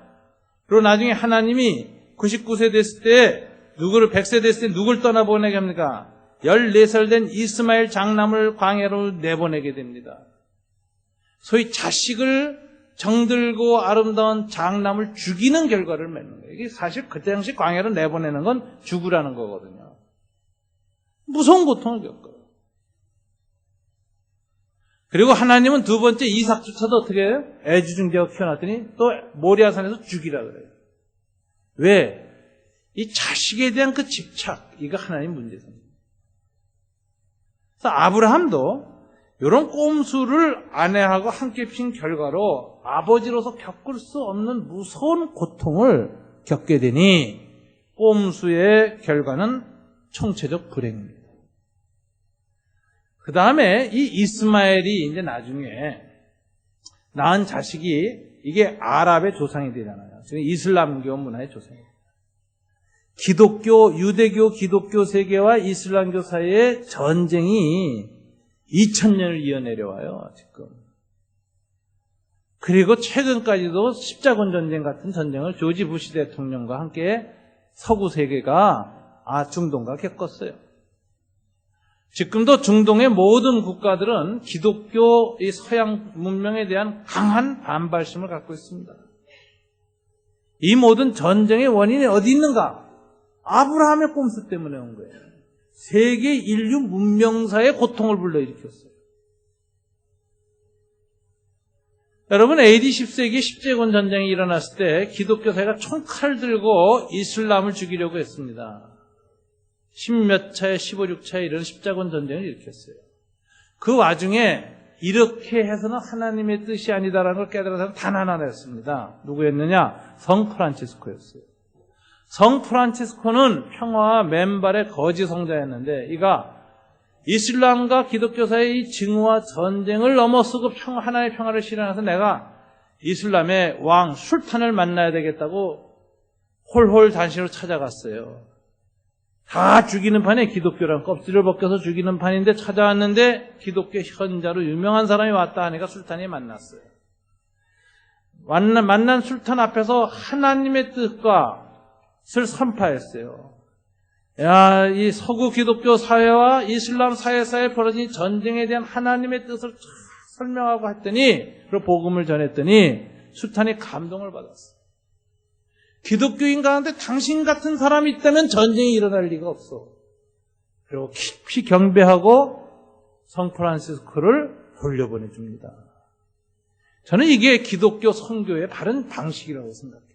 그리고 나중에 하나님이 99세 됐을 때 100세 됐을 때 누굴 떠나보내게 합니까? 14살 된 이스마엘 장남을 광야로 내보내게 됩니다. 소위 자식을 정들고 아름다운 장남을 죽이는 결과를 맺는 거예요. 이게 사실 그때 당시 광야로 내보내는 건 죽으라는 거거든요. 무서운 고통을 겪어요. 그리고 하나님은 두 번째 이삭조차도 어떻게 해요? 애지중지하고 키워놨더니 또 모리아산에서 죽이라 그래요. 왜? 이 자식에 대한 그 집착, 이거 하나님 문제입니다. 그래서 아브라함도 이런 꼼수를 아내하고 함께 핀 결과로 아버지로서 겪을 수 없는 무서운 고통을 겪게 되니 꼼수의 결과는 총체적 불행입니다. 그 다음에 이 이스마엘이 이제 나중에 낳은 자식이 이게 아랍의 조상이 되잖아요. 지금 이슬람교 문화의 조상이에요. 기독교, 유대교, 기독교 세계와 이슬람교 사이의 전쟁이 2000년을 이어내려와요, 지금. 그리고 최근까지도 십자군 전쟁 같은 전쟁을 조지 부시 대통령과 함께 서구 세계가 중동과 겪었어요. 지금도 중동의 모든 국가들은 기독교 이 서양 문명에 대한 강한 반발심을 갖고 있습니다. 이 모든 전쟁의 원인이 어디 있는가? 아브라함의 꼼수 때문에 온 거예요. 세계 인류 문명사의 고통을 불러일으켰어요. 여러분, AD 10세기 십제군 전쟁이 일어났을 때 기독교 사회가 총칼을 들고 이슬람을 죽이려고 했습니다. 10몇 차에 15, 6차에 이런 십자군 전쟁을 일으켰어요. 그 와중에 이렇게 해서는 하나님의 뜻이 아니다라는 걸 깨달은 사람은 단 하나였습니다. 누구였느냐? 성 프란치스코였어요. 성 프란치스코는 평화와 맨발의 거지 성자였는데 이가 이슬람과 기독교 사이의 증오와 전쟁을 넘어서고 하나의 평화를 실현해서 내가 이슬람의 왕 술탄을 만나야 되겠다고 홀홀 단신으로 찾아갔어요. 다 죽이는 판에 기독교랑 껍질을 벗겨서 죽이는 판인데 찾아왔는데 기독교 현자로 유명한 사람이 왔다 하니까 술탄이 만났어요. 만난 술탄 앞에서 하나님의 뜻을 선포했어요. 야, 이 서구 기독교 사회와 이슬람 사회 사이에 벌어진 전쟁에 대한 하나님의 뜻을 설명하고 했더니, 그리고 복음을 전했더니 술탄이 감동을 받았어요. 기독교인 가운데 당신 같은 사람이 있다면 전쟁이 일어날 리가 없어. 그리고 깊이 경배하고 성 프란시스코를 돌려보내줍니다. 저는 이게 기독교 선교의 바른 방식이라고 생각해요.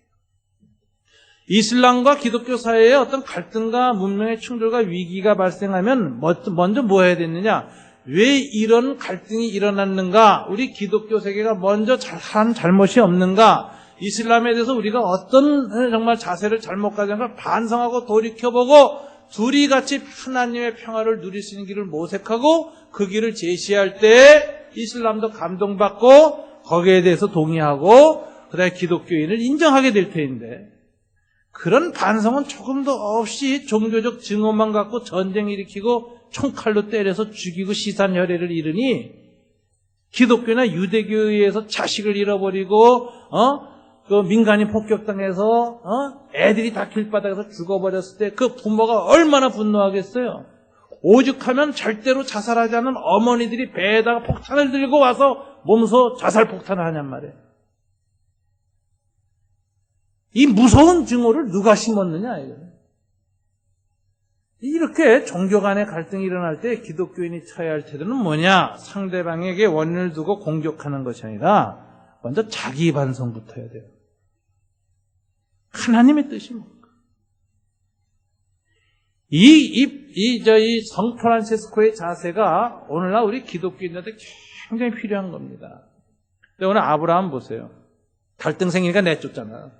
이슬람과 기독교 사이에 어떤 갈등과 문명의 충돌과 위기가 발생하면 먼저 뭐 해야 되느냐? 왜 이런 갈등이 일어났는가? 우리 기독교 세계가 먼저 한 잘못이 없는가? 이슬람에 대해서 우리가 어떤 정말 자세를 잘못 가졌는가 반성하고 돌이켜보고 둘이 같이 하나님의 평화를 누릴 수 있는 길을 모색하고 그 길을 제시할 때 이슬람도 감동받고 거기에 대해서 동의하고 그다음에 기독교인을 인정하게 될 터인데 그런 반성은 조금도 없이 종교적 증오만 갖고 전쟁 일으키고 총칼로 때려서 죽이고 시산혈애를 이르니 기독교나 유대교에 의해서 자식을 잃어버리고 그 민간인 폭격당해서 애들이 다 길바닥에서 죽어버렸을 때 그 부모가 얼마나 분노하겠어요. 오죽하면 절대로 자살하지 않은 어머니들이 배에다가 폭탄을 들고 와서 몸소 자살 폭탄을 하냔 말이에요. 이 무서운 증오를 누가 심었느냐 이거예요. 이렇게 종교 간의 갈등이 일어날 때 기독교인이 쳐야 할 태도는 뭐냐? 상대방에게 원인을 두고 공격하는 것이 아니라 먼저 자기 반성부터 해야 돼요. 하나님의 뜻이 뭔가? 이 성 프란시스코의 자세가 오늘날 우리 기독교인들한테 굉장히 필요한 겁니다. 근데 오늘 아브라함 보세요. 갈등 생기니까 내쫓잖아요.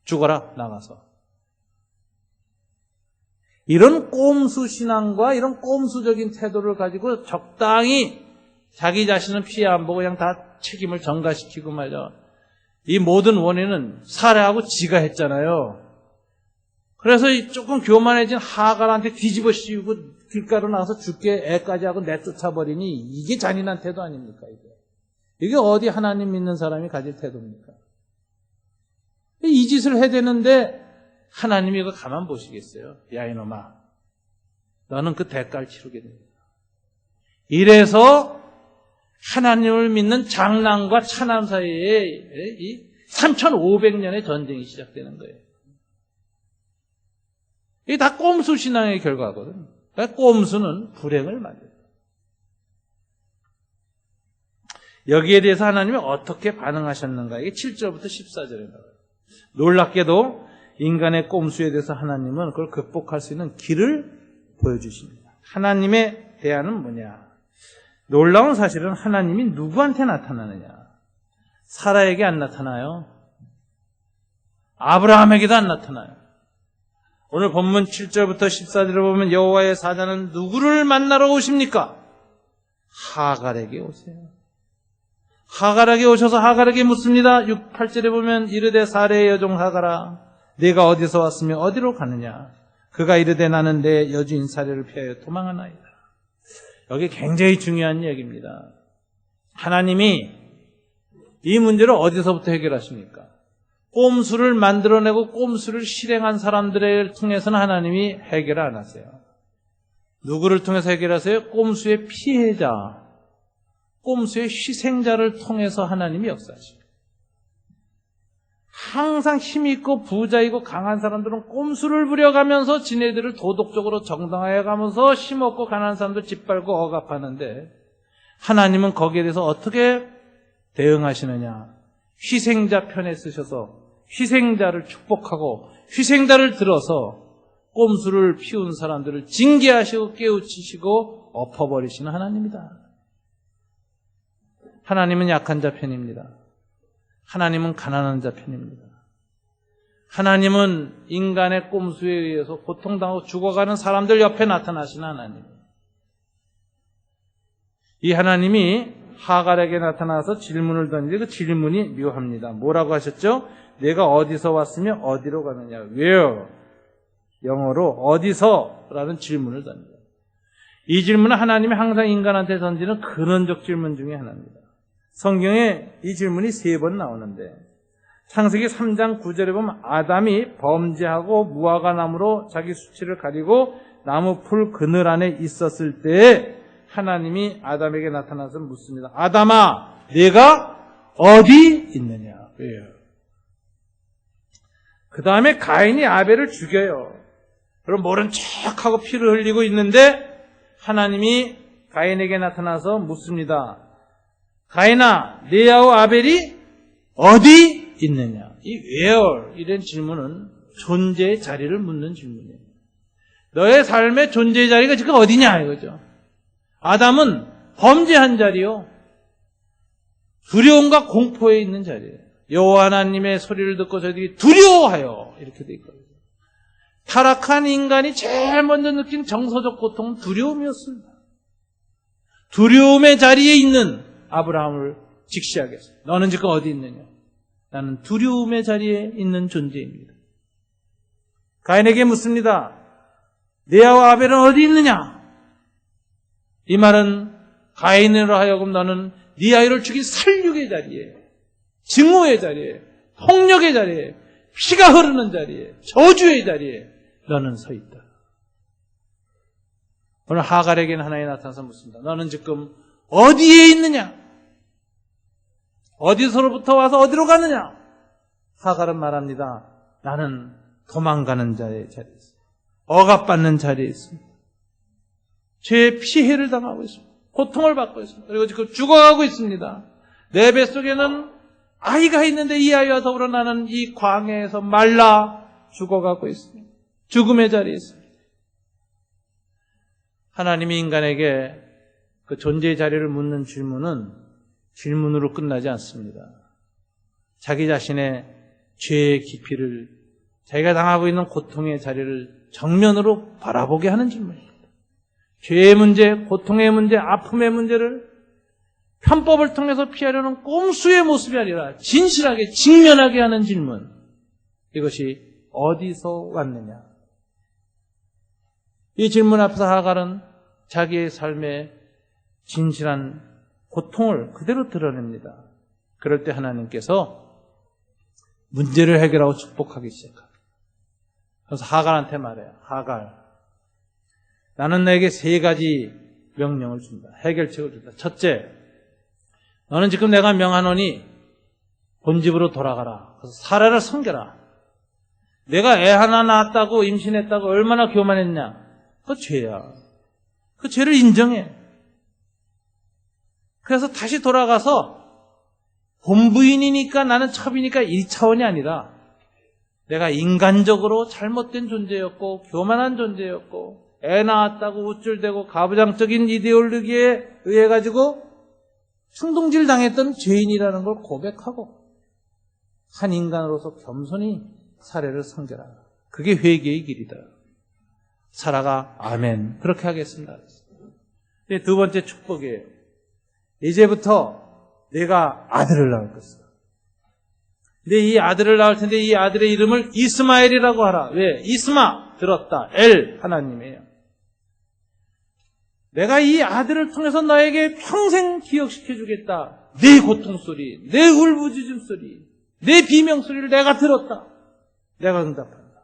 죽어라, 나가서. 이런 꼼수 신앙과 이런 꼼수적인 태도를 가지고 적당히 자기 자신은 피해 안 보고 그냥 다 책임을 전가시키고 말이야. 이 모든 원인은 살해하고 지가 했잖아요. 그래서 조금 교만해진 하갈한테 뒤집어 씌우고 길가로 나가서 죽게 애까지 하고 내쫓아버리니 이게 잔인한 태도 아닙니까? 이게 어디 하나님 믿는 사람이 가질 태도입니까? 이 짓을 해대는데 하나님이 이거 가만 보시겠어요? 야 이놈아, 너는 그 대가를 치르게 됩니다. 이래서 하나님을 믿는 장남과 차남 사이에 이 3500년의 전쟁이 시작되는 거예요. 이게 다 꼼수 신앙의 결과거든요. 그러니까 꼼수는 불행을 만든다. 여기에 대해서 하나님이 어떻게 반응하셨는가? 이게 7절부터 14절에 나와요. 놀랍게도 인간의 꼼수에 대해서 하나님은 그걸 극복할 수 있는 길을 보여주십니다. 하나님의 대안은 뭐냐? 놀라운 사실은 하나님이 누구한테 나타나느냐? 사라에게 안 나타나요. 아브라함에게도 안 나타나요. 오늘 본문 7절부터 14절을 보면 여호와의 사자는 누구를 만나러 오십니까? 하갈에게 오세요. 하갈에게 오셔서 하갈에게 묻습니다. 8절에 보면 이르되 사레의 여종 하갈아, 네가 어디서 왔으며 어디로 가느냐? 그가 이르되 나는 내 여주인 사레를 피하여 도망하나이다. 여기 굉장히 중요한 얘기입니다. 하나님이 이 문제를 어디서부터 해결하십니까? 꼼수를 만들어내고 꼼수를 실행한 사람들을 통해서는 하나님이 해결을 안 하세요. 누구를 통해서 해결하세요? 꼼수의 피해자, 꼼수의 희생자를 통해서 하나님이 역사하십니다. 항상 힘있고 부자이고 강한 사람들은 꼼수를 부려가면서 지네들을 도덕적으로 정당화해 가면서 힘없고 가난한 사람들 짓밟고 억압하는데 하나님은 거기에 대해서 어떻게 대응하시느냐? 희생자 편에 쓰셔서 희생자를 축복하고 희생자를 들어서 꼼수를 피운 사람들을 징계하시고 깨우치시고 엎어버리시는 하나님이다. 하나님은 약한 자 편입니다. 하나님은 가난한 자 편입니다. 하나님은 인간의 꼼수에 의해서 고통당하고 죽어가는 사람들 옆에 나타나시는 하나님. 이 하나님이 하갈에게 나타나서 질문을 던지는데 그 질문이 묘합니다. 뭐라고 하셨죠? 내가 어디서 왔으며 어디로 가느냐? Where? 영어로 어디서? 라는 질문을 던져요. 이 질문은 하나님이 항상 인간한테 던지는 근원적 질문 중에 하나입니다. 성경에 이 질문이 3번 나오는데 창세기 3장 9절에 보면 아담이 범죄하고 무화과 나무로 자기 수치를 가리고 나무 풀 그늘 안에 있었을 때 하나님이 아담에게 나타나서 묻습니다. 아담아, 내가 어디 있느냐? 그 다음에 가인이 아벨을 죽여요. 그럼 모른 척하고 피를 흘리고 있는데 하나님이 가인에게 나타나서 묻습니다. 가인아, 네아우 아벨이 어디 있느냐? 이 where 이런 질문은 존재의 자리를 묻는 질문이에요. 너의 삶의 존재의 자리가 지금 어디냐 이거죠. 아담은 범죄한 자리요. 두려움과 공포에 있는 자리예요. 여호와 하나님의 소리를 듣고 저들이 두려워하여 이렇게 돼 있거든요. 타락한 인간이 제일 먼저 느낀 정서적 고통은 두려움이었습니다. 두려움의 자리에 있는 아브라함을 직시하겠어요. 너는 지금 어디 있느냐? 나는 두려움의 자리에 있는 존재입니다. 가인에게 묻습니다. 네아와 아벨은 어디 있느냐? 이 말은 가인으로 하여금 너는 네 아이를 죽인 살육의 자리에, 증오의 자리에, 폭력의 자리에, 피가 흐르는 자리에, 저주의 자리에 너는 서 있다. 오늘 하갈에게는 하나님이 나타나서 묻습니다. 너는 지금 어디에 있느냐? 어디서로부터 와서 어디로 가느냐? 하갈은 말합니다. 나는 도망가는 자의 자리에 있습니다. 억압받는 자리에 있습니다. 죄의 피해를 당하고 있습니다. 고통을 받고 있습니다. 그리고 지금 죽어가고 있습니다. 내 뱃속에는 아이가 있는데 이 아이와 더불어 나는 이 광야에서 말라 죽어가고 있습니다. 죽음의 자리에 있습니다. 하나님이 인간에게 그 존재의 자리를 묻는 질문은 질문으로 끝나지 않습니다. 자기 자신의 죄의 깊이를, 자기가 당하고 있는 고통의 자리를 정면으로 바라보게 하는 질문입니다. 죄의 문제, 고통의 문제, 아픔의 문제를 편법을 통해서 피하려는 꼼수의 모습이 아니라 진실하게 직면하게 하는 질문. 이것이 어디서 왔느냐? 이 질문 앞에서 하갈은 자기의 삶의 진실한 고통을 그대로 드러냅니다. 그럴 때 하나님께서 문제를 해결하고 축복하기 시작합니다. 그래서 하갈한테 말해요. 하갈, 나는 너에게 3가지 명령을 준다. 해결책을 준다. 첫째, 너는 지금 내가 명하노니 본집으로 돌아가라. 그래서 사라를 섬겨라. 내가 애 하나 낳았다고, 임신했다고 얼마나 교만했냐. 그거 죄야. 그 죄를 인정해. 그래서 다시 돌아가서 본부인이니까 나는 첩이니까 1차원이 아니라 내가 인간적으로 잘못된 존재였고 교만한 존재였고 애 낳았다고 우쭐대고 가부장적인 이데올로기에 의해 가지고 충동질 당했던 죄인이라는 걸 고백하고 한 인간으로서 겸손히 사례를 섬겨라. 그게 회개의 길이다. 사라가 아멘 그렇게 하겠습니다. 두 번째 축복이에요. 이제부터 내가 아들을 낳을 것이다. 근데 이 아들을 낳을 텐데 이 아들의 이름을 이스마엘이라고 하라. 왜? 이스마 들었다. 엘 하나님이에요. 내가 이 아들을 통해서 너에게 평생 기억시켜 주겠다. 내 고통 소리, 내 울부짖음 소리, 내 비명 소리를 내가 들었다. 내가 응답한다.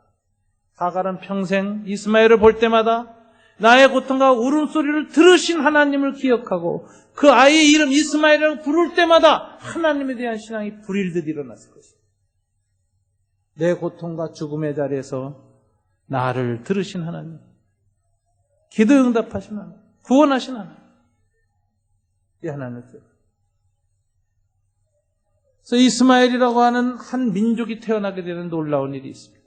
하갈은 평생 이스마엘을 볼 때마다 나의 고통과 울음소리를 들으신 하나님을 기억하고 그 아이의 이름 이스마엘이라고 부를 때마다 하나님에 대한 신앙이 불일듯 일어났을 것입니다. 내 고통과 죽음의 자리에서 나를 들으신 하나님, 기도 응답하신 하나님, 구원하신 하나님, 이 하나님을 기억합니다. 그래서 이스마엘이라고 하는 한 민족이 태어나게 되는 놀라운 일이 있습니다.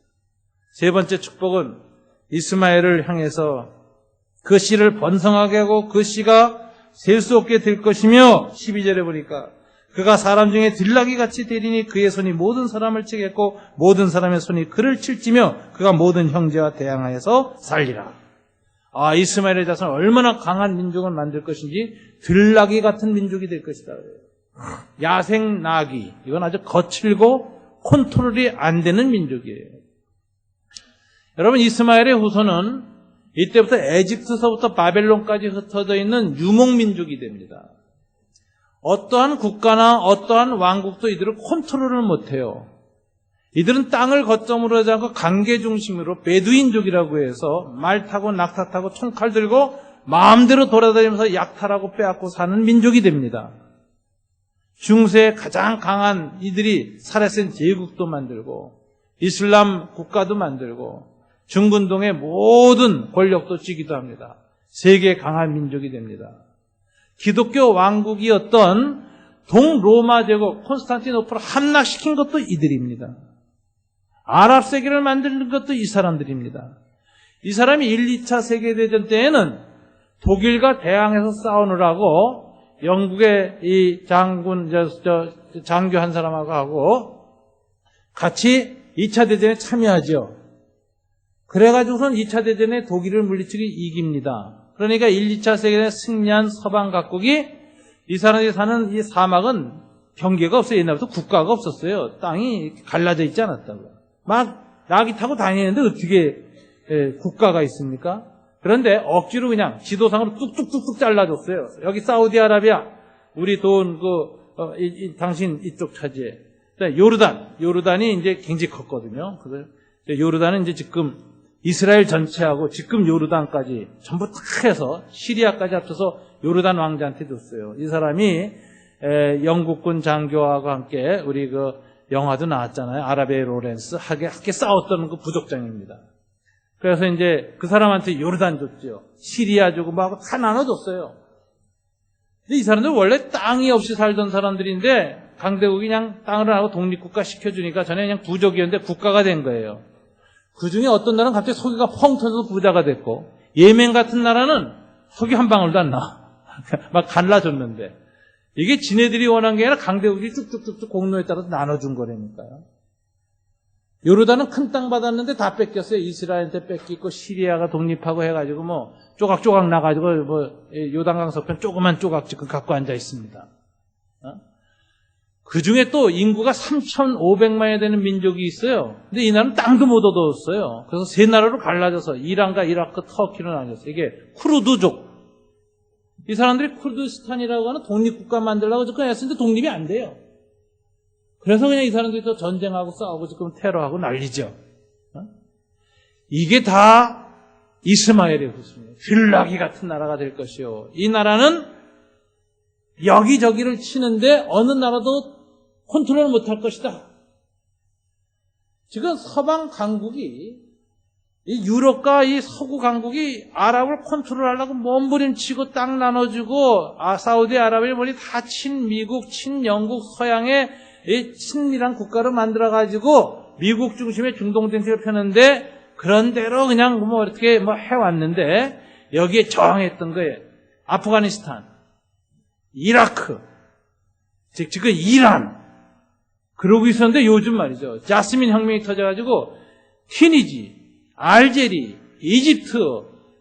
세 번째 축복은 이스마엘을 향해서 그 씨를 번성하게 하고 그 씨가 셀 수 없게 될 것이며 12절에 보니까 그가 사람 중에 들나귀같이 되리니 그의 손이 모든 사람을 치겠고 모든 사람의 손이 그를 칠지며 그가 모든 형제와 대항하여서 살리라. 아, 이스마엘의 자손은 얼마나 강한 민족을 만들 것인지 들나귀 같은 민족이 될 것이다. 야생 나귀, 이건 아주 거칠고 컨트롤이 안 되는 민족이에요. 여러분, 이스마엘의 후손은 이때부터 에집트서부터 바벨론까지 흩어져 있는 유목민족이 됩니다. 어떠한 국가나 어떠한 왕국도 이들을 컨트롤을 못해요. 이들은 땅을 거점으로 하지 않고 강계 중심으로 베두인족이라고 해서 말 타고 낙타 타고 총칼 들고 마음대로 돌아다니면서 약탈하고 빼앗고 사는 민족이 됩니다. 중세에 가장 강한 이들이 살아센 제국도 만들고 이슬람 국가도 만들고 중근동의 모든 권력도 쥐기도 합니다. 세계 강한 민족이 됩니다. 기독교 왕국이었던 동로마 제국 콘스탄티노플을 함락시킨 것도 이들입니다. 아랍 세계를 만드는 것도 이 사람들입니다. 이 사람이 1, 2차 세계대전 때에는 독일과 대항해서 싸우느라고 영국의 이 장군, 장교 한 사람하고 하고 같이 2차 대전에 참여하죠. 그래가지고선 2차 대전에 독일을 물리치기 이깁니다. 그러니까 1, 2차 세계대전에 승리한 서방 각국이 이 사람들이 사는 이 사막은 경계가 없어요. 옛날부터 국가가 없었어요. 땅이 갈라져 있지 않았다고요. 막 나귀 타고 다니는데 어떻게 국가가 있습니까? 그런데 억지로 그냥 지도상으로 뚝뚝뚝뚝 잘라줬어요. 여기 사우디아라비아, 우리 돈, 당신 이쪽 차지해. 요르단이 이제 굉장히 컸거든요. 그래서 요르단은 이제 지금 이스라엘 전체하고 지금 요르단까지 전부 다 해서 시리아까지 합쳐서 요르단 왕자한테 줬어요. 이 사람이 영국군 장교하고 함께 우리 그 영화도 나왔잖아요. 아라베 로렌스 함께 싸웠던 그 부족장입니다. 그래서 이제 그 사람한테 요르단 줬죠. 시리아 주고 뭐하고 다 나눠줬어요. 근데 이 사람들 원래 땅이 없이 살던 사람들인데 강대국이 그냥 땅을 하고 독립국가 시켜주니까 전에 그냥 부족이었는데 국가가 된 거예요. 그 중에 어떤 나라는 갑자기 석유가 펑 터져서 부자가 됐고 예멘 같은 나라는 석유 한 방울도 안 나와. 막 갈라줬는데 이게 지네들이 원한 게 아니라 강대국이 쭉쭉쭉쭉 공로에 따라서 나눠준 거라니까요. 요르단은 큰 땅 받았는데 다 뺏겼어요. 이스라엘한테 뺏기고 시리아가 독립하고 해가지고 뭐 조각조각 나가지고 뭐 요단강 서편 조그만 조각 지금 갖고 앉아 있습니다. 그 중에 또 인구가 3,500만이 되는 민족이 있어요. 근데 이 나라는 땅도 못 얻었어요. 그래서 세 나라로 갈라져서 이란과 이라크, 터키로 나뉘었어요. 이게 쿠르드족. 이 사람들이 쿠르드스탄이라고 하는 독립국가 만들려고 지금 했는데 독립이 안 돼요. 그래서 그냥 이 사람들이 또 전쟁하고 싸우고 지금 테러하고 난리죠. 이게 다 이스마엘의 후손이에요. 들나귀 같은 나라가 될 것이요. 이 나라는 여기저기를 치는데 어느 나라도 컨트롤 못할 것이다. 지금 서방 강국이 이 유럽과 이 서구 강국이 아랍을 컨트롤하려고 몸부림치고 땅 나눠주고 사우디아라비아 머리 다 친미국, 친영국, 서양의 이 친밀한 국가를 만들어가지고 미국 중심의 중동 정책을 펴는데 그런 대로 그냥 뭐 어떻게 뭐 해왔는데 여기에 저항했던 거예요. 아프가니스탄, 이라크, 즉 지금 이란 그러고 있었는데 요즘 말이죠. 자스민 혁명이 터져가지고 튀니지, 알제리, 이집트,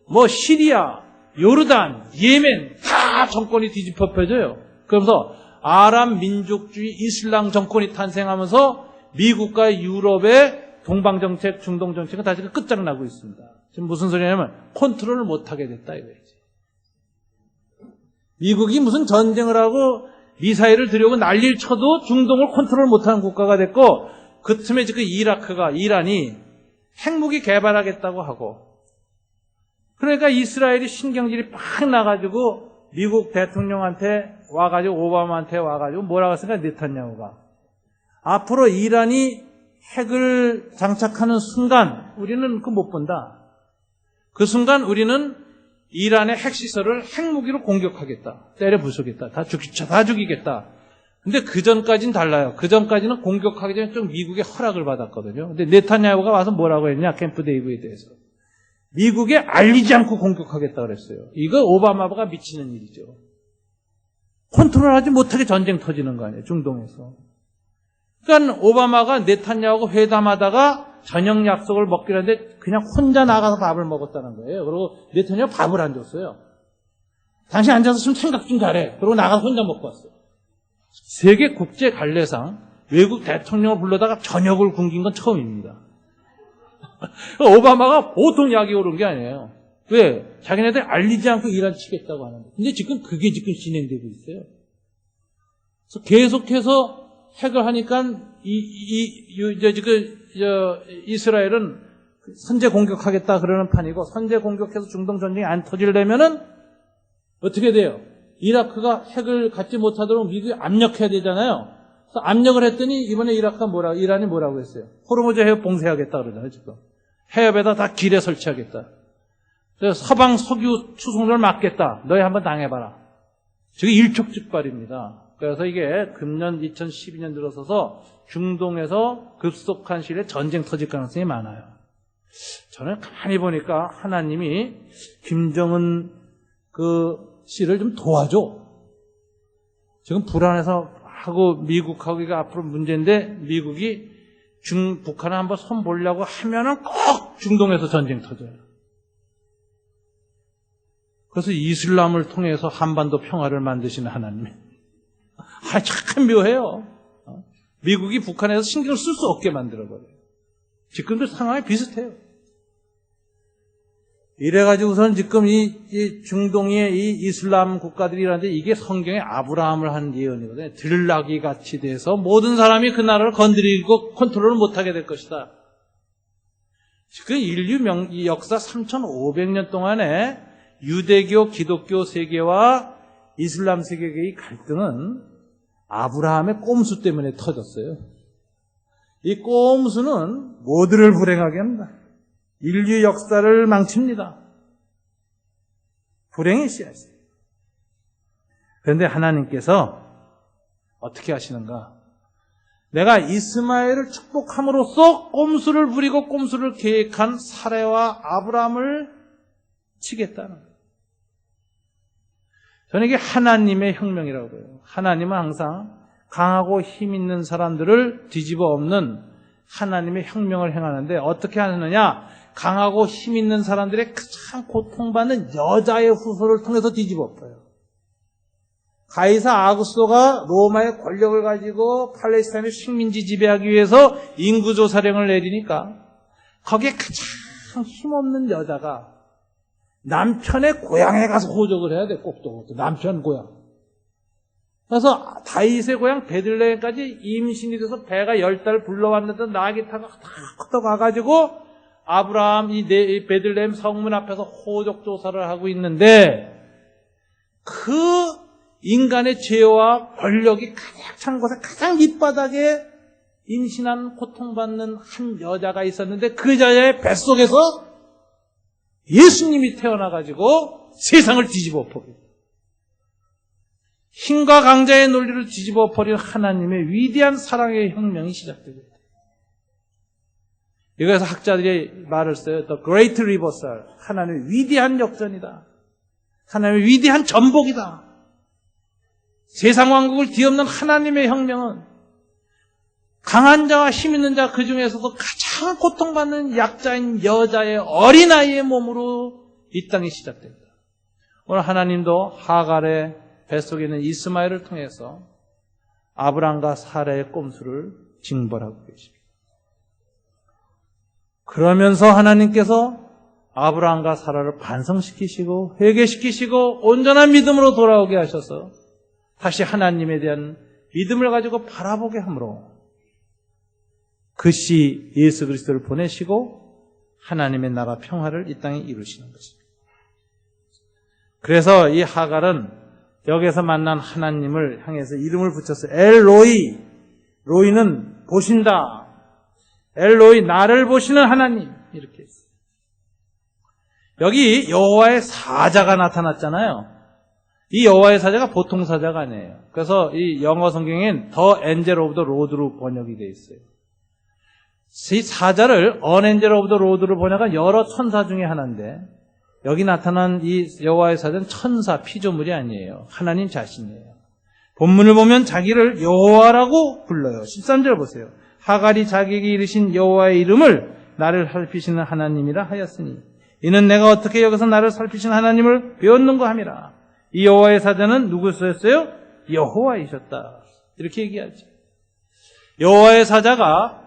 뭐 시리아, 요르단, 예멘 다 정권이 뒤집어 펴져요. 그러면서 아랍 민족주의 이슬람 정권이 탄생하면서 미국과 유럽의 동방정책, 중동정책은 다시 끝장나고 있습니다. 지금 무슨 소리냐면 컨트롤을 못하게 됐다 이거지. 미국이 무슨 전쟁을 하고 미사일을 들여오고 난리를 쳐도 중동을 컨트롤 못하는 국가가 됐고 그 틈에 지금 이란이 핵무기 개발하겠다고 하고 그러니까 이스라엘이 신경질이 팍 나가지고 미국 대통령한테 와가지고 오바마한테 와가지고 뭐라고 했으니까 네탄야후가 앞으로 이란이 핵을 장착하는 순간 우리는 그거 못 본다. 그 순간 우리는 이란의 핵시설을 핵무기로 공격하겠다. 때려 부수겠다. 다 죽이겠다. 근데 그 전까지는 달라요. 그 전까지는 공격하기 전에 좀 미국의 허락을 받았거든요. 근데 네탄야후가 와서 뭐라고 했냐? 캠프 데이비드에 대해서. 미국에 알리지 않고 공격하겠다 그랬어요. 이거 오바마가 미치는 일이죠. 컨트롤하지 못하게 전쟁 터지는 거 아니에요. 중동에서. 그러니까 오바마가 네탄야후하고 회담하다가 저녁 약속을 먹기로 했는데 그냥 혼자 나가서 밥을 먹었다는 거예요. 그리고 네탄야후 밥을 안 줬어요. 당신 앉아서 좀 생각 좀 잘해. 그리고 나가서 혼자 먹고 왔어요. 세계 국제 관례상 외국 대통령을 불러다가 저녁을 굶긴 건 처음입니다. 오바마가 보통 약이 오른 게 아니에요. 왜? 자기네들 알리지 않고 이란 치겠다고 하는데. 근데 지금 그게 지금 진행되고 있어요. 그래서 계속해서 핵을 하니까 이스라엘은 선제 공격하겠다 그러는 판이고 선제 공격해서 중동 전쟁이 안 터지려면은 어떻게 돼요? 이라크가 핵을 갖지 못하도록 미국이 압력해야 되잖아요. 그래서 압력을 했더니 이번에 이란이 뭐라고 했어요? 호르무즈 해협 봉쇄하겠다 그러잖아요, 지금. 해협에다 다 길에 설치하겠다. 그래서 서방 석유 추송로를 막겠다. 너희 한번 당해봐라. 지금 일촉즉발입니다. 그래서 이게 금년 2012년 들어서서 중동에서 급속한 시일에 전쟁 터질 가능성이 많아요. 저는 가만히 보니까 하나님이 김정은 씨를 좀 도와줘. 지금 불안해서 하고 미국하고 이게 앞으로 문제인데 미국이 북한을 한번 손 보려고 하면은 꼭 중동에서 전쟁 터져요. 그래서 이슬람을 통해서 한반도 평화를 만드시는 하나님. 참 묘해요. 미국이 북한에서 신경을 쓸 수 없게 만들어버려요. 지금도 상황이 비슷해요. 이래가지고선 지금 이 중동의 이 이슬람 국가들이라는데 이게 성경에 아브라함을 한 예언이거든요. 들락이 같이 돼서 모든 사람이 그 나라를 건드리고 컨트롤을 못하게 될 것이다. 지금 인류 역사 3,500년 동안에 유대교, 기독교 세계와 이슬람 세계의 갈등은 아브라함의 꼼수 때문에 터졌어요. 이 꼼수는 모두를 불행하게 합니다. 인류 역사를 망칩니다. 불행의 씨앗이에요. 그런데 하나님께서 어떻게 하시는가? 내가 이스마엘을 축복함으로써 꼼수를 부리고 꼼수를 계획한 사레와 아브라함을 치겠다는 거예요. 저는 이게 하나님의 혁명이라고 해요. 하나님은 항상 강하고 힘 있는 사람들을 뒤집어 엎는 하나님의 혁명을 행하는데 어떻게 하느냐? 강하고 힘 있는 사람들의 가장 고통받는 여자의 후손을 통해서 뒤집어 엎어요. 가이사 아구스토가 로마의 권력을 가지고 팔레스타인을 식민지 지배하기 위해서 인구조사령을 내리니까 거기에 가장 힘없는 여자가 남편의 고향에 가서 호적을 해야 돼. 꼭 남편 고향. 그래서 다윗의 고향 베들레헴까지 임신이 돼서 배가 10달 불러왔는데 나귀 타고 딱 가가지고 아브라함 이 베들레헴 성문 앞에서 호적 조사를 하고 있는데 그 인간의 죄와 권력이 가득 찬 곳에 가장 밑바닥에 임신한 고통받는 한 여자가 있었는데 그 여자의 뱃속에서 예수님이 태어나가지고 세상을 뒤집어 엎어버려요. 힘과 강자의 논리를 뒤집어 엎어린 하나님의 위대한 사랑의 혁명이 시작됩니다. 이거에서 학자들이 말을 써요. The Great Reversal. 하나님의 위대한 역전이다. 하나님의 위대한 전복이다. 세상 왕국을 뒤엎는 하나님의 혁명은 강한 자와 힘 있는 자 그 중에서도 가장 고통받는 약자인 여자의 어린아이의 몸으로 이 땅이 시작됩니다. 오늘 하나님도 하갈의 뱃속에 있는 이스마엘을 통해서 아브람과 사라의 꼼수를 징벌하고 계십니다. 그러면서 하나님께서 아브람과 사라를 반성시키시고 회개시키시고 온전한 믿음으로 돌아오게 하셔서 다시 하나님에 대한 믿음을 가지고 바라보게 함으로 그 씨 예수 그리스도를 보내시고 하나님의 나라 평화를 이 땅에 이루시는 것입니다. 그래서 이 하갈은 여기에서 만난 하나님을 향해서 이름을 붙였어요. 엘로이. 로이는 보신다. 엘로이, 나를 보시는 하나님. 이렇게 했어요. 여기 여호와의 사자가 나타났잖아요. 이 여호와의 사자가 보통 사자가 아니에요. 그래서 이 영어 성경엔 The Angel of the Lord로 번역이 되어 있어요. 이 사자를 An Angel of the Lord로 번역한 여러 천사 중에 하나인데 여기 나타난 이 여호와의 사자는 천사, 피조물이 아니에요. 하나님 자신이에요. 본문을 보면 자기를 여호와라고 불러요. 13절 보세요. 하갈이 자기에게 이르신 여호와의 이름을 나를 살피시는 하나님이라 하였으니 이는 내가 어떻게 여기서 나를 살피시는 하나님을 배웠는가 함이라. 이 여호와의 사자는 누구였어요? 여호와이셨다. 이렇게 얘기하죠. 여호와의 사자가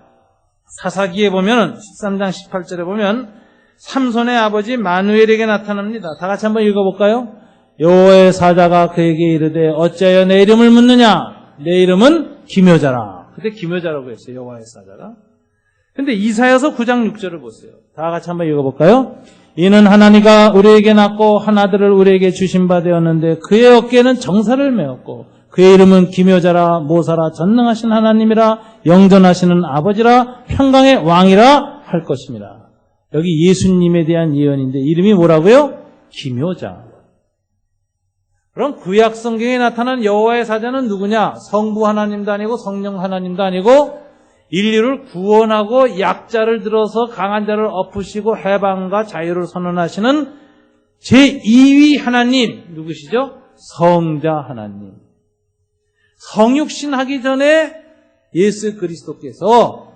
사사기에 보면 13장 18절에 보면 삼손의 아버지 마누엘에게 나타납니다. 다 같이 한번 읽어볼까요? 여호와의 사자가 그에게 이르되 어찌하여 내 이름을 묻느냐? 내 이름은 기묘자라. 그때 기묘자라고 했어요. 여호와의 사자가. 근데 이사야서 9장 6절을 보세요. 다 같이 한번 읽어볼까요? 이는 하나님과 우리에게 낳고 한 아들을 우리에게 주신 바 되었는데 그의 어깨에는 정사를 메었고 그의 이름은 기묘자라 모사라 전능하신 하나님이라 영전하시는 아버지라 평강의 왕이라 할 것입니다. 여기 예수님에 대한 예언인데 이름이 뭐라고요? 기묘자. 그럼 구약 성경에 나타난 여호와의 사자는 누구냐? 성부 하나님도 아니고 성령 하나님도 아니고 인류를 구원하고 약자를 들어서 강한 자를 엎으시고 해방과 자유를 선언하시는 제2위 하나님 누구시죠? 성자 하나님. 성육신 하기 전에 예수 그리스도께서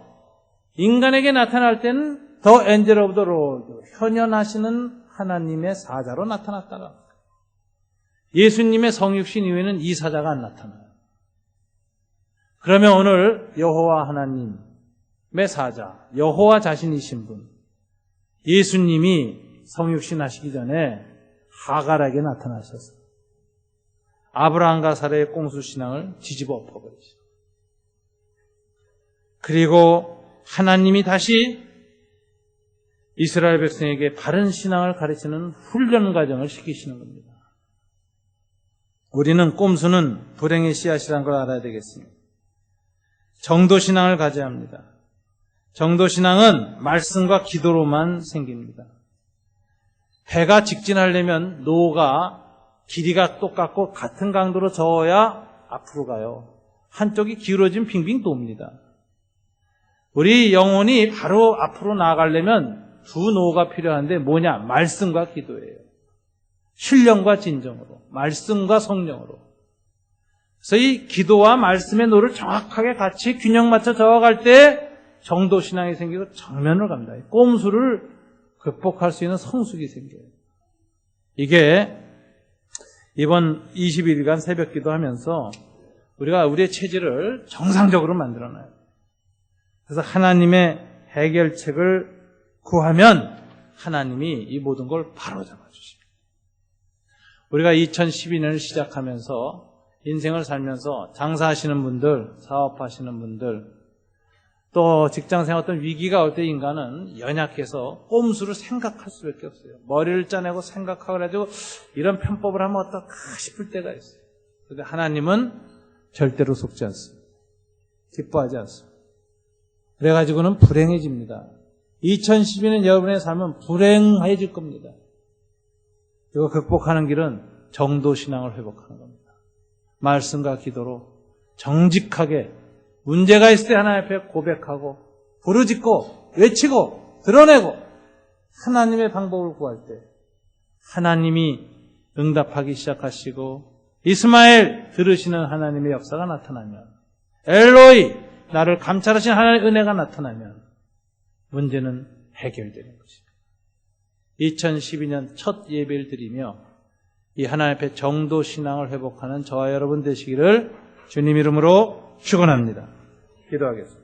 인간에게 나타날 때는 더 엔젤 오브 더 로드 현현하시는 하나님의 사자로 나타났다가 예수님의 성육신 이후에는 이 사자가 안 나타나요. 그러면 오늘 여호와 하나님의 사자, 여호와 자신이신 분, 예수님이 성육신 하시기 전에 하갈에게 나타나셔서 아브라함과 사라의 꽁수신앙을 뒤집어 엎어버리죠. 그리고 하나님이 다시 이스라엘 백성에게 바른 신앙을 가르치는 훈련 과정을 시키시는 겁니다. 우리는 꼼수는 불행의 씨앗이라는 걸 알아야 되겠습니다. 정도신앙을 가져야 합니다. 정도신앙은 말씀과 기도로만 생깁니다. 배가 직진하려면 노가 길이가 똑같고 같은 강도로 저어야 앞으로 가요. 한쪽이 기울어지면 빙빙 돕니다. 우리 영혼이 바로 앞으로 나아가려면 두 노가 필요한데 뭐냐? 말씀과 기도예요. 신령과 진정으로, 말씀과 성령으로. 그래서 이 기도와 말씀의 노를 정확하게 같이 균형 맞춰 저어갈 때 정도신앙이 생기고 정면을 갑니다. 꼼수를 극복할 수 있는 성숙이 생겨요. 이게 이번 20일간 새벽 기도하면서 우리가 우리의 체질을 정상적으로 만들어놔요. 그래서 하나님의 해결책을 구하면 하나님이 이 모든 걸 바로잡아 주십니다. 우리가 2012년을 시작하면서 인생을 살면서 장사하시는 분들, 사업하시는 분들, 또 직장생활 어떤 위기가 올 때 인간은 연약해서 꼼수를 생각할 수밖에 없어요. 머리를 짜내고 생각하고 가지고 이런 편법을 하면 어떨까 싶을 때가 있어요. 그런데 하나님은 절대로 속지 않습니다. 기뻐하지 않습니다. 그래가지고는 불행해집니다. 2012년 여러분의 삶은 불행해질 겁니다. 이거 극복하는 길은 정도신앙을 회복하는 겁니다. 말씀과 기도로 정직하게 문제가 있을 때 하나님 앞에 고백하고 부르짖고 외치고 드러내고 하나님의 방법을 구할 때 하나님이 응답하기 시작하시고 이스마엘 들으시는 하나님의 역사가 나타나면 엘로이 나를 감찰하시는 하나님의 은혜가 나타나면 문제는 해결되는 것입니다. 2012년 첫 예배를 드리며 이 하나님 앞에 정도 신앙을 회복하는 저와 여러분 되시기를 주님 이름으로 축원합니다. 기도하겠습니다.